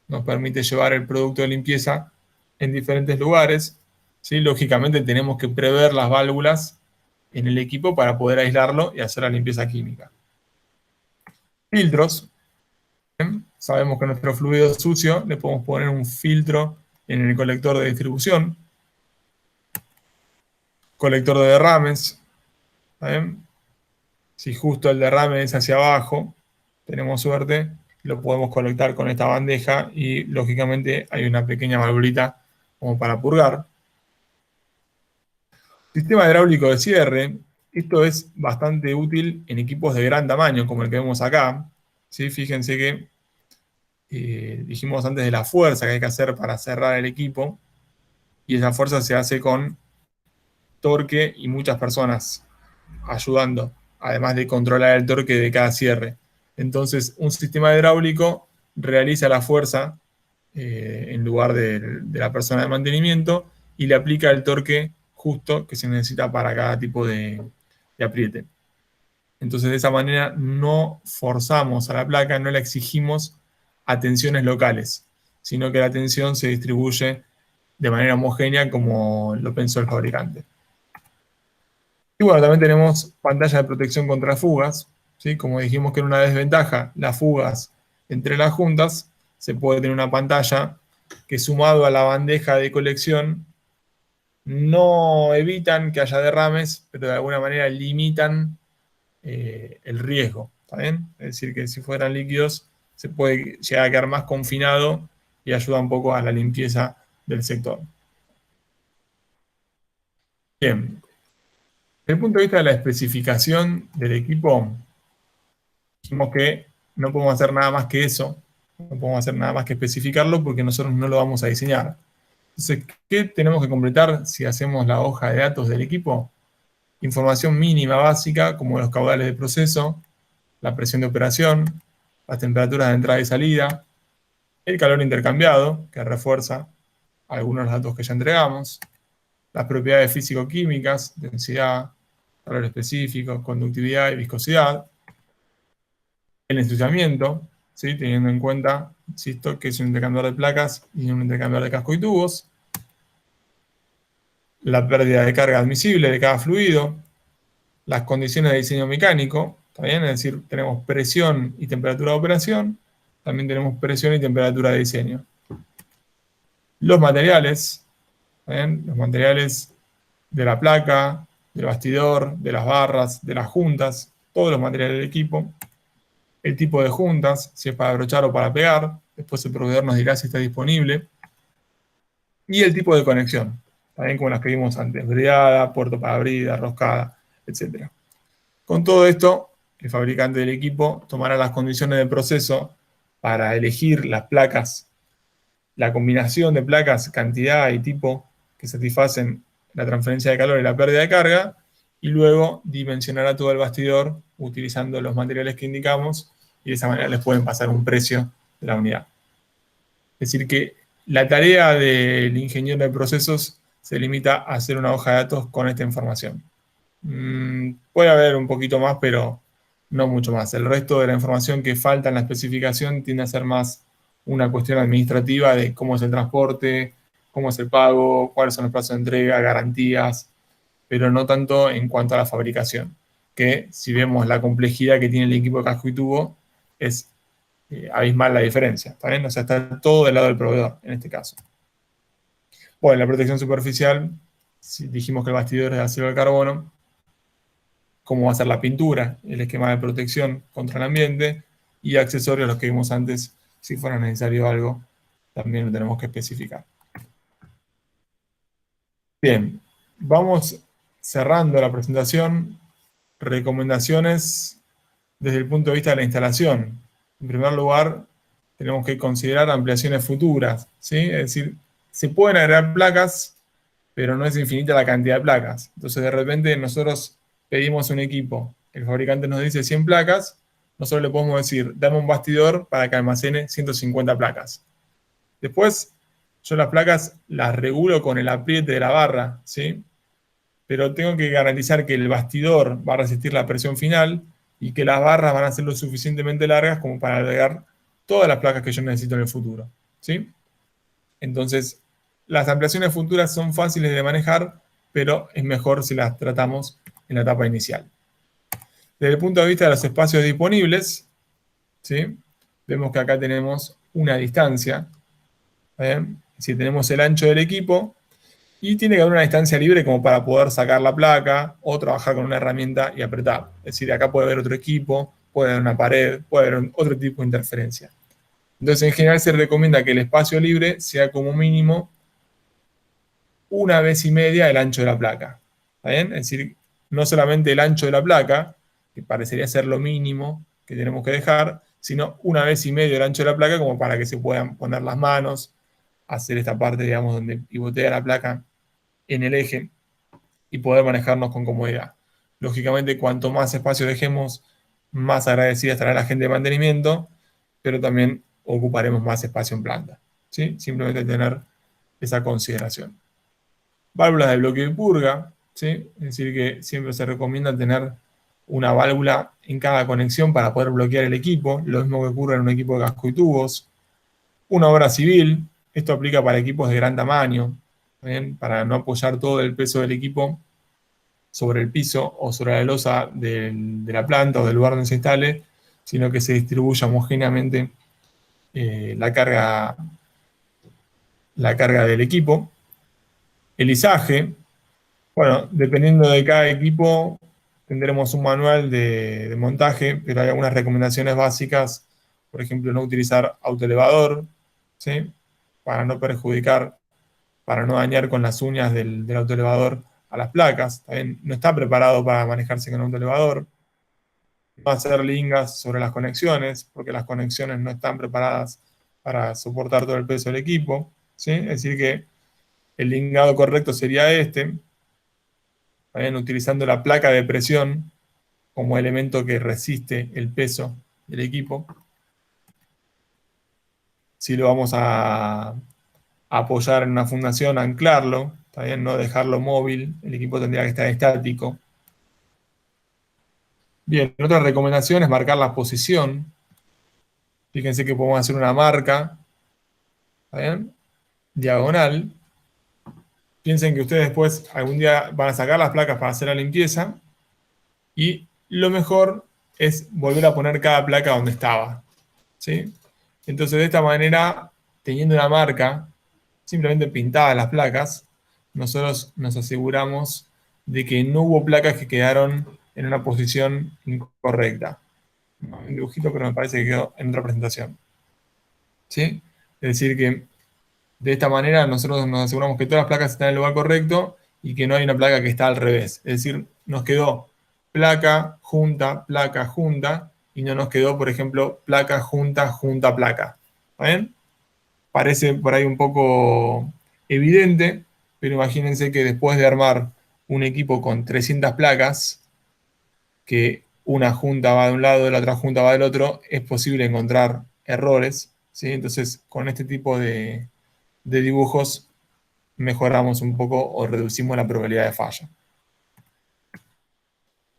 nos permite llevar el producto de limpieza en diferentes lugares. ¿Sí? Lógicamente tenemos que prever las válvulas en el equipo para poder aislarlo y hacer la limpieza química. Filtros. ¿Bien? Sabemos que nuestro fluido es sucio, le podemos poner un filtro en el colector de distribución. Colector de derrames. ¿Bien? Si justo el derrame es hacia abajo, tenemos suerte, lo podemos conectar con esta bandeja y lógicamente hay una pequeña valvulita como para purgar. Sistema hidráulico de cierre. Esto es bastante útil en equipos de gran tamaño, como el que vemos acá. ¿Sí? Fíjense que dijimos antes de la fuerza que hay que hacer para cerrar el equipo, y esa fuerza se hace con torque y muchas personas ayudando, además de controlar el torque de cada cierre. Entonces, un sistema hidráulico realiza la fuerza en lugar de la persona de mantenimiento y le aplica el torque justo que se necesita para cada tipo de apriete. Entonces, de esa manera no forzamos a la placa, no le exigimos a tensiones locales, sino que la tensión se distribuye de manera homogénea como lo pensó el fabricante. Y bueno, también tenemos pantalla de protección contra fugas, ¿sí? Como dijimos que era una desventaja las fugas entre las juntas, se puede tener una pantalla que, sumado a la bandeja de colección, no evitan que haya derrames, pero de alguna manera limitan el riesgo, ¿está bien? Es decir, que si fueran líquidos se puede llegar a quedar más confinado y ayuda un poco a la limpieza del sector. Bien, desde el punto de vista de la especificación del equipo, dijimos que no podemos hacer nada más que eso, no podemos hacer nada más que especificarlo porque nosotros no lo vamos a diseñar. Entonces, ¿qué tenemos que completar si hacemos la hoja de datos del equipo? Información mínima básica, como los caudales de proceso, la presión de operación, las temperaturas de entrada y salida, el calor intercambiado, que refuerza algunos de los datos que ya entregamos, las propiedades físico-químicas, densidad, calor específico, conductividad y viscosidad, el ensuciamiento, ¿sí? Teniendo en cuenta, insisto, que es un intercambiador de placas y un intercambiador de casco y tubos, la pérdida de carga admisible de cada fluido, las condiciones de diseño mecánico, ¿está bien? Es decir, tenemos presión y temperatura de operación, también tenemos presión y temperatura de diseño. Los materiales, ¿está bien? Los materiales de la placa, del bastidor, de las barras, de las juntas, todos los materiales del equipo. El tipo de juntas, si es para abrochar o para pegar, después el proveedor nos dirá si está disponible. Y el tipo de conexión, también como las que vimos antes, bridada, puerto para brida, roscada, etc. Con todo esto, el fabricante del equipo tomará las condiciones de proceso para elegir las placas, la combinación de placas, cantidad y tipo que satisfacen la transferencia de calor y la pérdida de carga, y luego dimensionará todo el bastidor utilizando los materiales que indicamos, y de esa manera les pueden pasar un precio de la unidad. Es decir que la tarea del ingeniero de procesos se limita a hacer una hoja de datos con esta información. Puede haber un poquito más, pero no mucho más. El resto de la información que falta en la especificación tiende a ser más una cuestión administrativa de cómo es el transporte, cómo es el pago, cuáles son los plazos de entrega, garantías, pero no tanto en cuanto a la fabricación, que si vemos la complejidad que tiene el equipo de casco y tubo, es abismal la diferencia, ¿está bien? O sea, está todo del lado del proveedor, en este caso. Bueno, la protección superficial, si dijimos que el bastidor es de acero de carbono, cómo va a ser la pintura, el esquema de protección contra el ambiente, y accesorios, los que vimos antes, si fuera necesario algo, también lo tenemos que especificar. Bien, vamos cerrando la presentación. Recomendaciones desde el punto de vista de la instalación. En primer lugar, tenemos que considerar ampliaciones futuras, ¿sí? Es decir, se pueden agregar placas, pero no es infinita la cantidad de placas. Entonces, de repente, nosotros pedimos un equipo, el fabricante nos dice 100 placas, nosotros le podemos decir, dame un bastidor para que almacene 150 placas. Después, yo las placas las regulo con el apriete de la barra, ¿sí? Pero tengo que garantizar que el bastidor va a resistir la presión final y que las barras van a ser lo suficientemente largas como para agregar todas las placas que yo necesito en el futuro, ¿sí? Entonces, las ampliaciones futuras son fáciles de manejar, pero es mejor si las tratamos en la etapa inicial. Desde el punto de vista de los espacios disponibles, ¿sí? Vemos que acá tenemos una distancia, si tenemos el ancho del equipo, y tiene que haber una distancia libre como para poder sacar la placa o trabajar con una herramienta y apretar. Es decir, acá puede haber otro equipo puede haber una pared, puede haber otro tipo de interferencia. Entonces, en general se recomienda que el espacio libre sea como mínimo 1,5 veces el ancho de la placa. ¿Está bien? Es decir, no solamente el ancho de la placa, que parecería ser lo mínimo que tenemos que dejar, sino 1,5 veces el ancho de la placa como para que se puedan poner las manos, hacer esta parte, digamos, donde pivotea la placa en el eje y poder manejarnos con comodidad. Lógicamente, cuanto más espacio dejemos, más agradecida estará la gente de mantenimiento, pero también ocuparemos más espacio en planta. ¿Sí? Simplemente tener esa consideración. Válvulas de bloqueo y purga, ¿sí? Es decir, que siempre se recomienda tener una válvula en cada conexión para poder bloquear el equipo, lo mismo que ocurre en un equipo de casco y tubos. Una obra civil, esto aplica para equipos de gran tamaño, ¿bien? Para no apoyar todo el peso del equipo sobre el piso o sobre la losa de la planta o del lugar donde se instale, sino que se distribuya homogéneamente la carga del equipo. El izaje, bueno, dependiendo de cada equipo, tendremos un manual de montaje, pero hay algunas recomendaciones básicas, por ejemplo, no utilizar autoelevador, ¿sí? Para no perjudicar, para no dañar con las uñas del autoelevador a las placas. También no está preparado para manejarse con autoelevador. No hacer lingas sobre las conexiones, porque las conexiones no están preparadas para soportar todo el peso del equipo, ¿sí? Es decir que el lingado correcto sería este, también utilizando la placa de presión como elemento que resiste el peso del equipo. Si lo vamos a apoyar en una fundación, anclarlo, también no dejarlo móvil, el equipo tendría que estar estático. Bien, otra recomendación es marcar la posición. Fíjense que podemos hacer una marca, ¿está bien? Diagonal. Piensen que ustedes después algún día van a sacar las placas para hacer la limpieza y lo mejor es volver a poner cada placa donde estaba, ¿sí? Entonces, de esta manera, teniendo una marca, simplemente pintadas las placas, nosotros nos aseguramos de que no hubo placas que quedaron en una posición incorrecta. Un dibujito, pero me parece que quedó en otra presentación, ¿sí? Es decir, que de esta manera nosotros nos aseguramos que todas las placas están en el lugar correcto y que no hay una placa que está al revés. Es decir, nos quedó placa, junta, y no nos quedó, por ejemplo, placa, junta, placa. ¿Está bien? Parece por ahí un poco evidente, pero imagínense que después de armar un equipo con 300 placas, que una junta va de un lado, la otra junta va del otro, es posible encontrar errores, ¿sí? Entonces, con este tipo de dibujos mejoramos un poco o reducimos la probabilidad de falla.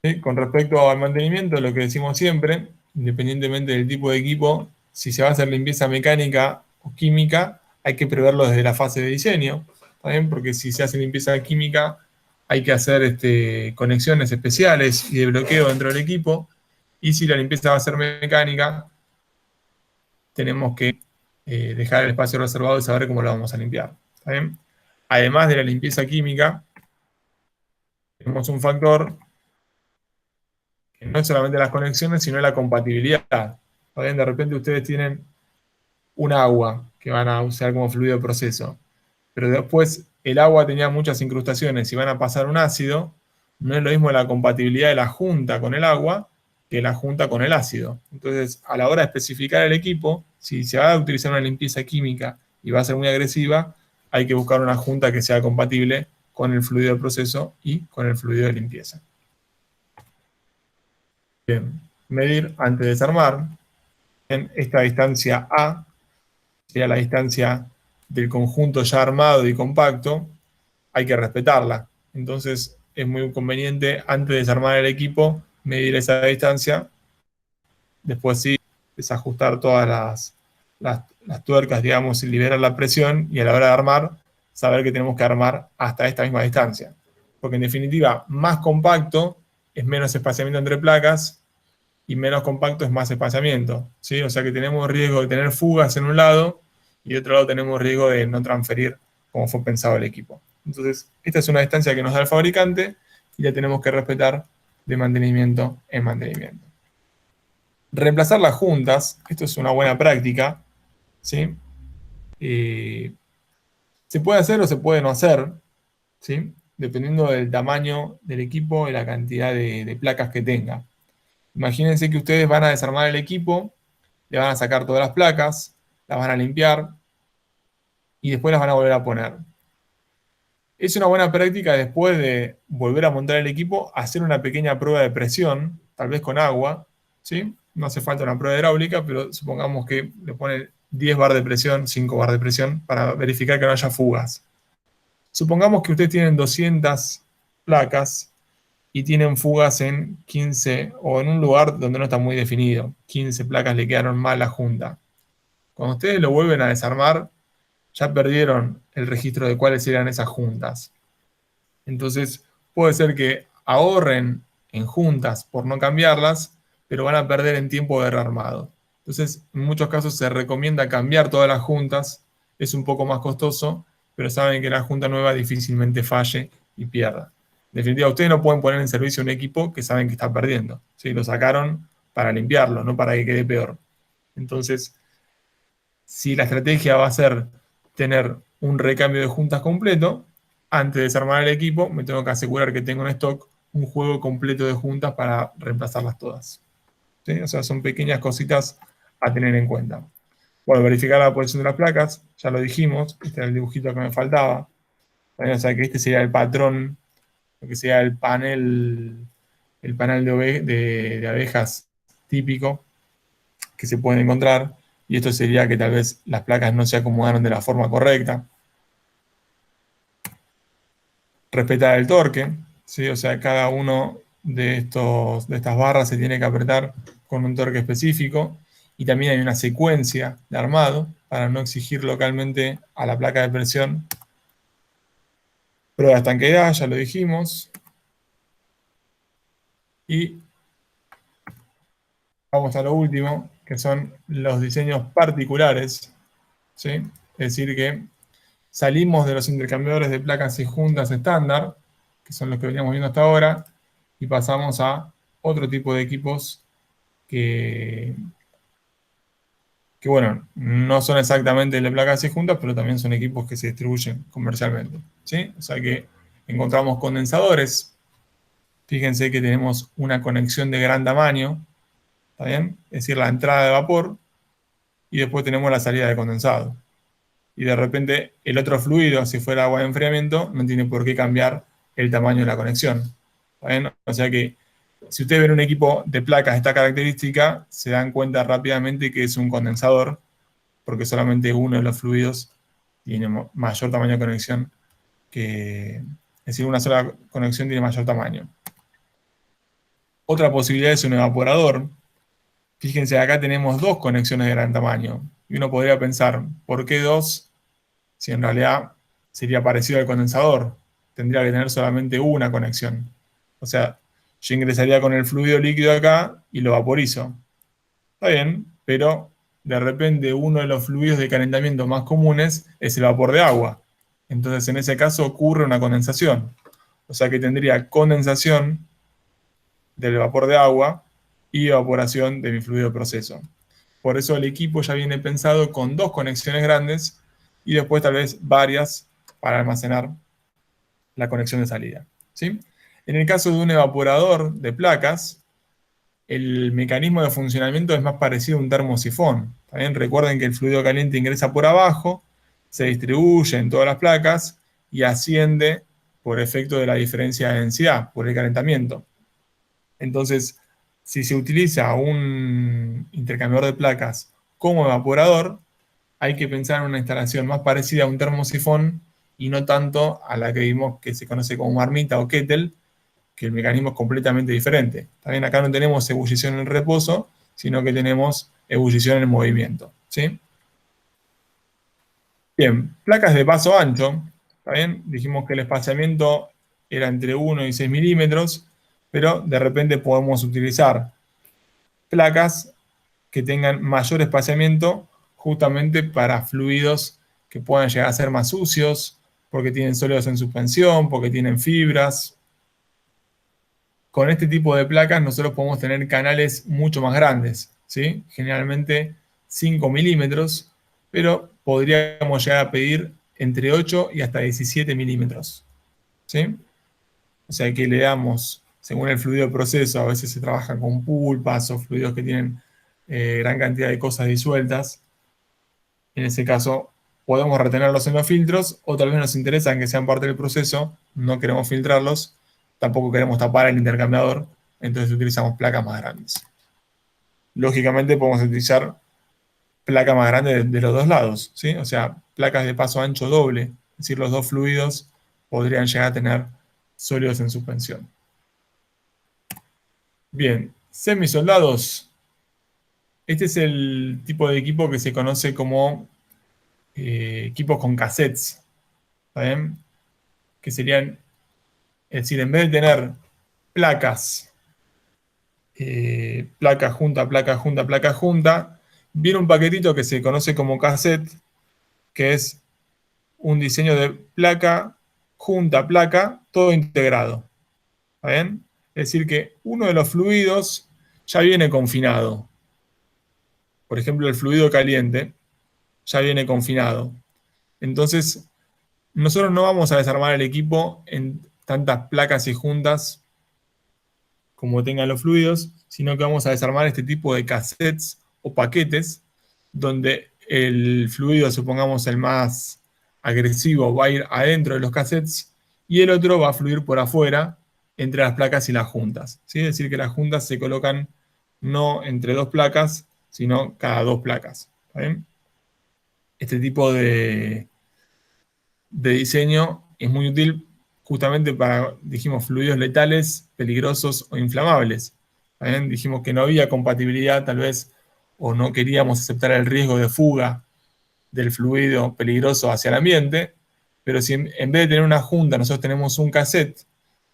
¿Sí? Con respecto al mantenimiento, lo que decimos siempre, independientemente del tipo de equipo, si se va a hacer limpieza mecánica o química, hay que preverlo desde la fase de diseño, ¿también? Porque si se hace limpieza química, hay que hacer conexiones especiales y de bloqueo dentro del equipo, y si la limpieza va a ser mecánica, tenemos que dejar el espacio reservado y saber cómo lo vamos a limpiar. ¿Está bien? Además de la limpieza química, tenemos un factor que no es solamente las conexiones, sino la compatibilidad. ¿Está bien? De repente ustedes tienen un agua que van a usar como fluido de proceso, pero después el agua tenía muchas incrustaciones y van a pasar un ácido, no es lo mismo la compatibilidad de la junta con el agua que la junta con el ácido. Entonces, a la hora de especificar el equipo, si se va a utilizar una limpieza química y va a ser muy agresiva, hay que buscar una junta que sea compatible con el fluido de proceso y con el fluido de limpieza. Bien, medir antes de desarmar. En esta distancia A sería la distancia del conjunto ya armado y compacto, hay que respetarla. Entonces es muy conveniente antes de desarmar el equipo medir esa distancia, después sí desajustar todas las tuercas, digamos, y liberar la presión, y a la hora de armar, saber que tenemos que armar hasta esta misma distancia. Porque en definitiva, más compacto es menos espaciamiento entre placas, y menos compacto es más espaciamiento, ¿sí? O sea que tenemos riesgo de tener fugas en un lado y de otro lado tenemos riesgo de no transferir como fue pensado el equipo. Entonces, esta es una distancia que nos da el fabricante y la tenemos que respetar de mantenimiento en mantenimiento. Reemplazar las juntas, esto es una buena práctica, ¿sí? Se puede hacer o se puede no hacer, ¿sí? Dependiendo del tamaño del equipo y la cantidad de placas que tenga. Imagínense que ustedes van a desarmar el equipo, le van a sacar todas las placas, las van a limpiar y después las van a volver a poner. Es una buena práctica después de volver a montar el equipo, hacer una pequeña prueba de presión, tal vez con agua, ¿sí? No hace falta una prueba hidráulica, pero supongamos que le pone 10 bar de presión, 5 bar de presión, para verificar que no haya fugas. Supongamos que ustedes tienen 200 placas y tienen fugas en 15 o en un lugar donde no está muy definido. 15 placas le quedaron mal a junta. Cuando ustedes lo vuelven a desarmar, ya perdieron el registro de cuáles eran esas juntas. Entonces, puede ser que ahorren en juntas por no cambiarlas, pero van a perder en tiempo de rearmado. Entonces, en muchos casos se recomienda cambiar todas las juntas. Es un poco más costoso, pero saben que la junta nueva difícilmente falle y pierda. En definitiva, ustedes no pueden poner en servicio un equipo que saben que está perdiendo. ¿Sí? Lo sacaron para limpiarlo, no para que quede peor. Entonces, si la estrategia va a ser tener un recambio de juntas completo, antes de desarmar el equipo, me tengo que asegurar que tengo en stock un juego completo de juntas para reemplazarlas todas. ¿Sí? O sea, son pequeñas cositas a tener en cuenta. Bueno, verificar la posición de las placas, ya lo dijimos, este era el dibujito que me faltaba. O sea que este sería el patrón, lo que sería el panel de abejas típico que se pueden encontrar. Y esto sería que tal vez las placas no se acomodaron de la forma correcta. Respetar el torque, ¿sí? O sea, cada uno de estas barras se tiene que apretar con un torque específico. Y también hay una secuencia de armado para no exigir localmente a la placa de presión. Prueba de estanqueidad, ya lo dijimos. Y vamos a lo último, que son los diseños particulares, ¿sí? Es decir, que salimos de los intercambiadores de placas y juntas estándar, que son los que veníamos viendo hasta ahora, y pasamos a otro tipo de equipos que bueno, no son exactamente de placas y juntas, pero también son equipos que se distribuyen comercialmente, ¿sí? O sea que encontramos condensadores. Fíjense que tenemos una conexión de gran tamaño, ¿está bien? Es decir, la entrada de vapor, y después tenemos la salida de condensado. Y de repente el otro fluido, si fuera agua de enfriamiento, no tiene por qué cambiar el tamaño de la conexión. ¿Está bien? O sea que si ustedes ven un equipo de placas de esta característica, se dan cuenta rápidamente que es un condensador, porque solamente uno de los fluidos tiene mayor tamaño de conexión es decir, una sola conexión tiene mayor tamaño. Otra posibilidad es un evaporador. Fíjense, acá tenemos dos conexiones de gran tamaño. Y uno podría pensar, ¿por qué dos? Si en realidad sería parecido al condensador. Tendría que tener solamente una conexión. O sea, yo ingresaría con el fluido líquido acá y lo vaporizo. Está bien, pero de repente uno de los fluidos de calentamiento más comunes es el vapor de agua. Entonces en ese caso ocurre una condensación. O sea que tendría condensación del vapor de agua y evaporación de mi fluido de proceso. Por eso el equipo ya viene pensado con dos conexiones grandes y después tal vez varias para almacenar la conexión de salida, ¿sí? En el caso de un evaporador de placas, el mecanismo de funcionamiento es más parecido a un termosifón. También recuerden que el fluido caliente ingresa por abajo, se distribuye en todas las placas y asciende por efecto de la diferencia de densidad, por el calentamiento. Entonces, si se utiliza un intercambiador de placas como evaporador, hay que pensar en una instalación más parecida a un termosifón y no tanto a la que vimos que se conoce como marmita o kettle, que el mecanismo es completamente diferente. También acá no tenemos ebullición en reposo, sino que tenemos ebullición en movimiento, ¿sí? Bien, placas de paso ancho, ¿está bien? Dijimos que el espaciamiento era entre 1 y 6 milímetros, pero de repente podemos utilizar placas que tengan mayor espaciamiento justamente para fluidos que puedan llegar a ser más sucios, porque tienen sólidos en suspensión, porque tienen fibras. Con este tipo de placas nosotros podemos tener canales mucho más grandes. ¿sí? Generalmente 5 milímetros, pero podríamos llegar a pedir entre 8 y hasta 17 milímetros, ¿sí? O sea que le damos, según el fluido de proceso, a veces se trabaja con pulpas o fluidos que tienen gran cantidad de cosas disueltas. En ese caso, podemos retenerlos en los filtros o tal vez nos interesan que sean parte del proceso, no queremos filtrarlos, tampoco queremos tapar el intercambiador, entonces utilizamos placas más grandes. Lógicamente podemos utilizar placa más grande de los dos lados, ¿sí? O sea, placas de paso ancho doble, es decir, los dos fluidos podrían llegar a tener sólidos en suspensión. Bien, semisoldados. Este es el tipo de equipo que se conoce como equipos con cassettes, ¿está bien? Que serían, es decir, en vez de tener placas, placa junta, placa junta, placa junta, viene un paquetito que se conoce como cassette, que es un diseño de placa junta, placa, todo integrado. ¿Está bien? Es decir, que uno de los fluidos ya viene confinado. Por ejemplo, el fluido caliente ya viene confinado. Entonces, nosotros no vamos a desarmar el equipo en tantas placas y juntas como tengan los fluidos, sino que vamos a desarmar este tipo de cassettes o paquetes donde el fluido, supongamos el más agresivo, va a ir adentro de los cassettes y el otro va a fluir por afuera entre las placas y las juntas. ¿Sí? Es decir, que las juntas se colocan no entre dos placas, sino cada dos placas. ¿Está bien? Este tipo de diseño es muy útil justamente para, dijimos, fluidos letales, peligrosos o inflamables. ¿También? Dijimos que no había compatibilidad, tal vez, o no queríamos aceptar el riesgo de fuga del fluido peligroso hacia el ambiente, pero si en vez de tener una junta nosotros tenemos un cassette,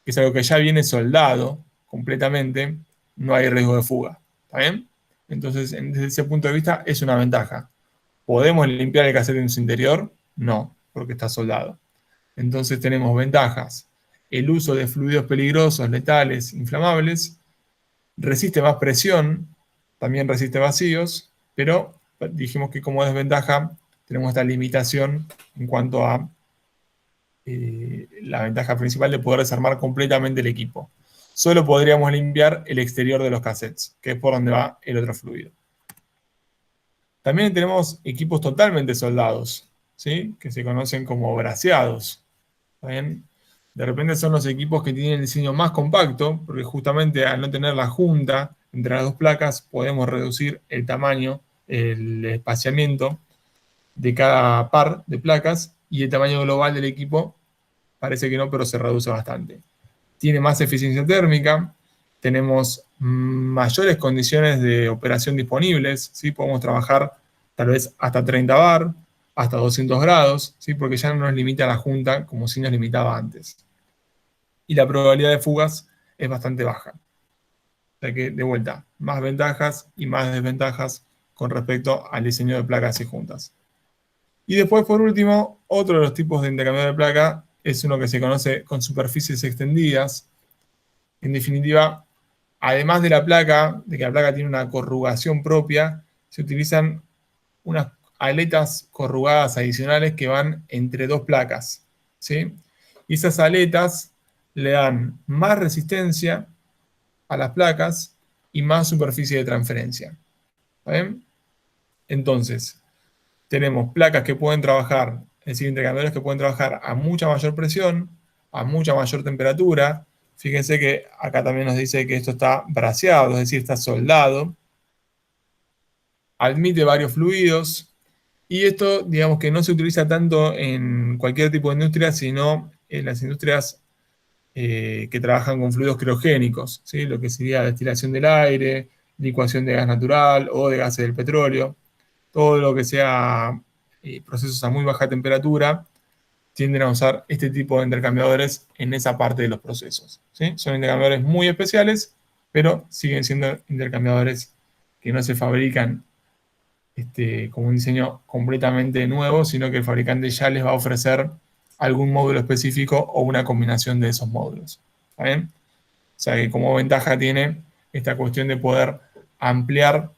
que es algo que ya viene soldado completamente, no hay riesgo de fuga. ¿Está bien? Entonces, desde ese punto de vista, es una ventaja. ¿Podemos limpiar el cassette en su interior? No, porque está soldado. Entonces tenemos ventajas. El uso de fluidos peligrosos, letales, inflamables, resiste más presión, también resiste vacíos, pero dijimos que como desventaja tenemos esta limitación en cuanto a la ventaja principal de poder desarmar completamente el equipo. Solo podríamos limpiar el exterior de los cassettes, que es por donde va el otro fluido. También tenemos equipos totalmente soldados, ¿sí? Que se conocen como braseados. ¿Bien? De repente son los equipos que tienen el diseño más compacto, porque justamente al no tener la junta entre las dos placas, podemos reducir el tamaño, el espaciamiento de cada par de placas y el tamaño global del equipo parece que no, pero se reduce bastante. Tiene más eficiencia térmica, tenemos mayores condiciones de operación disponibles, ¿sí? Podemos trabajar tal vez hasta 30 bar, hasta 200 grados, ¿sí? Porque ya no nos limita la junta como si nos limitaba antes. Y la probabilidad de fugas es bastante baja. O sea que, de vuelta, más ventajas y más desventajas con respecto al diseño de placas y juntas. Y después, por último, otro de los tipos de intercambio de placa es uno que se conoce con superficies extendidas. En definitiva, además de la placa, de que la placa tiene una corrugación propia, se utilizan unas aletas corrugadas adicionales que van entre dos placas, ¿sí? Y esas aletas le dan más resistencia a las placas y más superficie de transferencia. ¿Bien? Entonces, tenemos placas que pueden trabajar, es decir, intercambiadores que pueden trabajar a mucha mayor presión, a mucha mayor temperatura. Fíjense que acá también nos dice que esto está braseado, es decir, está soldado. Admite varios fluidos. Y esto, digamos que no se utiliza tanto en cualquier tipo de industria, sino en las industrias que trabajan con fluidos criogénicos, ¿sí? Lo que sería destilación del aire, licuación de gas natural o de gases del petróleo. Todo lo que sea procesos a muy baja temperatura tienden a usar este tipo de intercambiadores en esa parte de los procesos, ¿sí? Son intercambiadores muy especiales, pero siguen siendo intercambiadores que no se fabrican como un diseño completamente nuevo, sino que el fabricante ya les va a ofrecer algún módulo específico o una combinación de esos módulos. ¿Está bien? O sea que como ventaja tiene esta cuestión de poder ampliar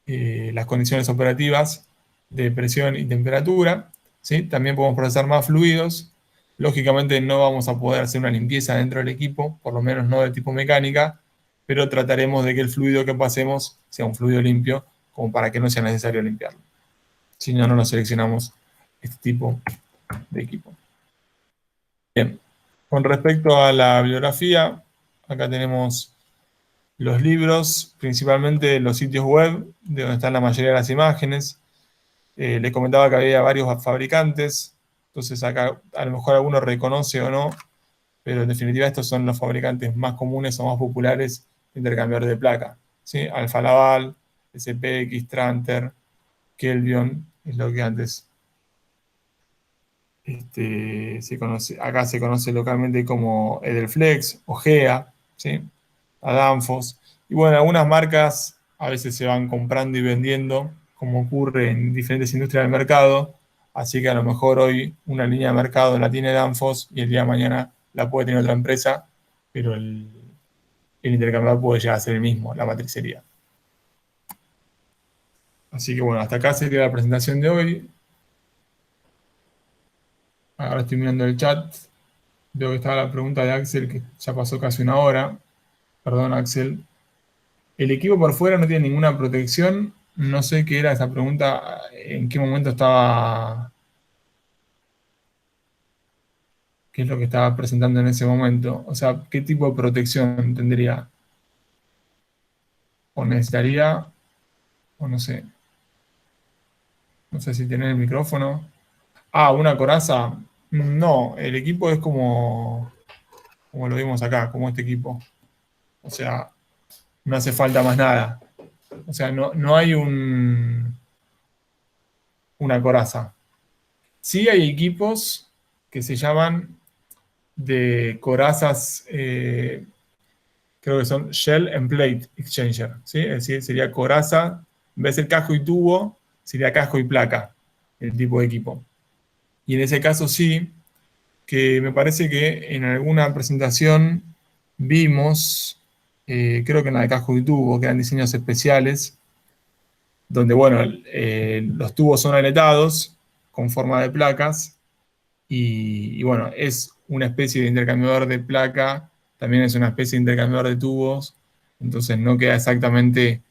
las condiciones operativas de presión y temperatura, ¿sí? También podemos procesar más fluidos. Lógicamente no vamos a poder hacer una limpieza dentro del equipo, por lo menos no de tipo mecánica, pero trataremos de que el fluido que pasemos sea un fluido limpio, como para que no sea necesario limpiarlo. Si no, no lo seleccionamos este tipo de equipo. Bien, con respecto a la bibliografía, acá tenemos los libros, principalmente los sitios web, de donde están la mayoría de las imágenes. Les comentaba que había varios fabricantes, entonces acá a lo mejor alguno reconoce o no, pero en definitiva estos son los fabricantes más comunes o más populares de intercambiadores de placa. ¿Sí? Alfa Laval, SPX, Tranter, Kelvion, es lo que antes acá se conoce localmente como Edelflex o GEA, ¿sí? Danfoss. Y bueno, algunas marcas a veces se van comprando y vendiendo, como ocurre en diferentes industrias del mercado. Así que a lo mejor hoy una línea de mercado la tiene Danfoss y el día de mañana la puede tener otra empresa, pero el intercambiador puede llegar a ser el mismo, la matricería. Así que bueno, hasta acá sería la presentación de hoy. Ahora estoy mirando el chat. Veo que estaba la pregunta de Axel, que ya pasó casi una hora. Perdón, Axel. El equipo por fuera no tiene ninguna protección. No sé qué era esa pregunta, en qué momento estaba, qué es lo que estaba presentando en ese momento. O sea, qué tipo de protección tendría. O necesitaría, o no sé. No sé si tiene el micrófono. Ah, una coraza. No, el equipo es como lo vimos acá, como este equipo. O sea, no hace falta más nada. O sea, no hay una coraza. Sí hay equipos que se llaman de corazas, creo que son Shell and Plate Exchanger, ¿sí? Es decir, sería coraza, en vez de ser casco y tubo, sería casco y placa, el tipo de equipo. Y en ese caso sí, que me parece que en alguna presentación vimos, creo que en la de casco y tubo, que eran diseños especiales, donde, bueno, los tubos son aletados con forma de placas y, bueno, es una especie de intercambiador de placa, también es una especie de intercambiador de tubos, entonces no queda exactamente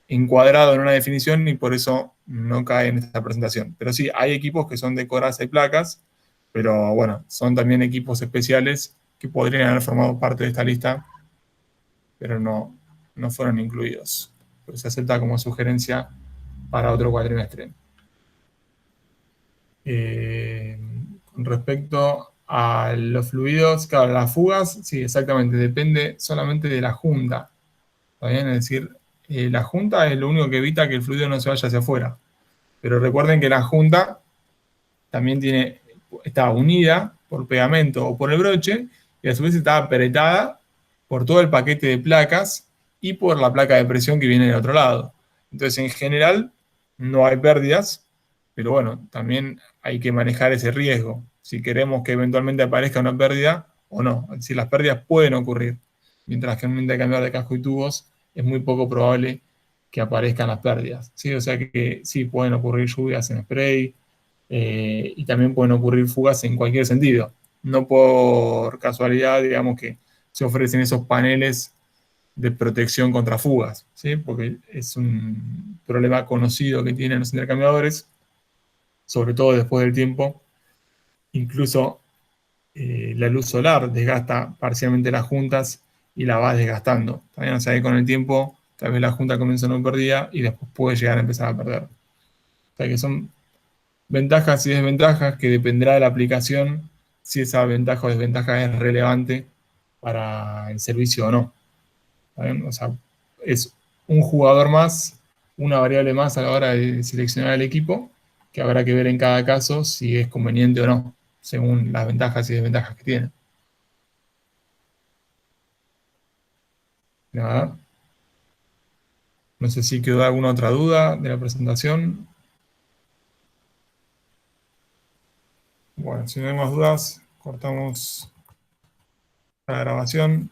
encuadrado en una definición y por eso no cae en esta presentación. Pero sí, hay equipos que son de coraza y placas, pero bueno, son también equipos especiales que podrían haber formado parte de esta lista, pero no fueron incluidos. Pero se acepta como sugerencia para otro cuatrimestre. Eh, con respecto a los fluidos, claro, las fugas, sí, exactamente, depende solamente de la junta. ¿Está bien? Es decir, la junta es lo único que evita que el fluido no se vaya hacia afuera. Pero recuerden que la junta también está unida por pegamento o por el broche y a su vez está apretada por todo el paquete de placas y por la placa de presión que viene del otro lado. Entonces, en general, no hay pérdidas, pero bueno, también hay que manejar ese riesgo. Si queremos que eventualmente aparezca una pérdida o no. Es decir, las pérdidas pueden ocurrir, mientras que en un intercambiador de casco y tubos es muy poco probable que aparezcan las pérdidas. ¿Sí? O sea que sí, pueden ocurrir lluvias en spray, y también pueden ocurrir fugas en cualquier sentido. No por casualidad, digamos que se ofrecen esos paneles de protección contra fugas, ¿sí? Porque es un problema conocido que tienen los intercambiadores, sobre todo después del tiempo. Incluso la luz solar desgasta parcialmente las juntas y la va desgastando. También, o sea, que con el tiempo, tal vez la junta comienza no perdida y después puede llegar a empezar a perder. O sea, que son ventajas y desventajas que dependerá de la aplicación si esa ventaja o desventaja es relevante para el servicio o no. ¿Saben? O sea, es un jugador más, una variable más a la hora de seleccionar el equipo, que habrá que ver en cada caso si es conveniente o no, según las ventajas y desventajas que tiene. Nada. No sé si quedó alguna otra duda de la presentación. Bueno, si no hay más dudas, cortamos la grabación.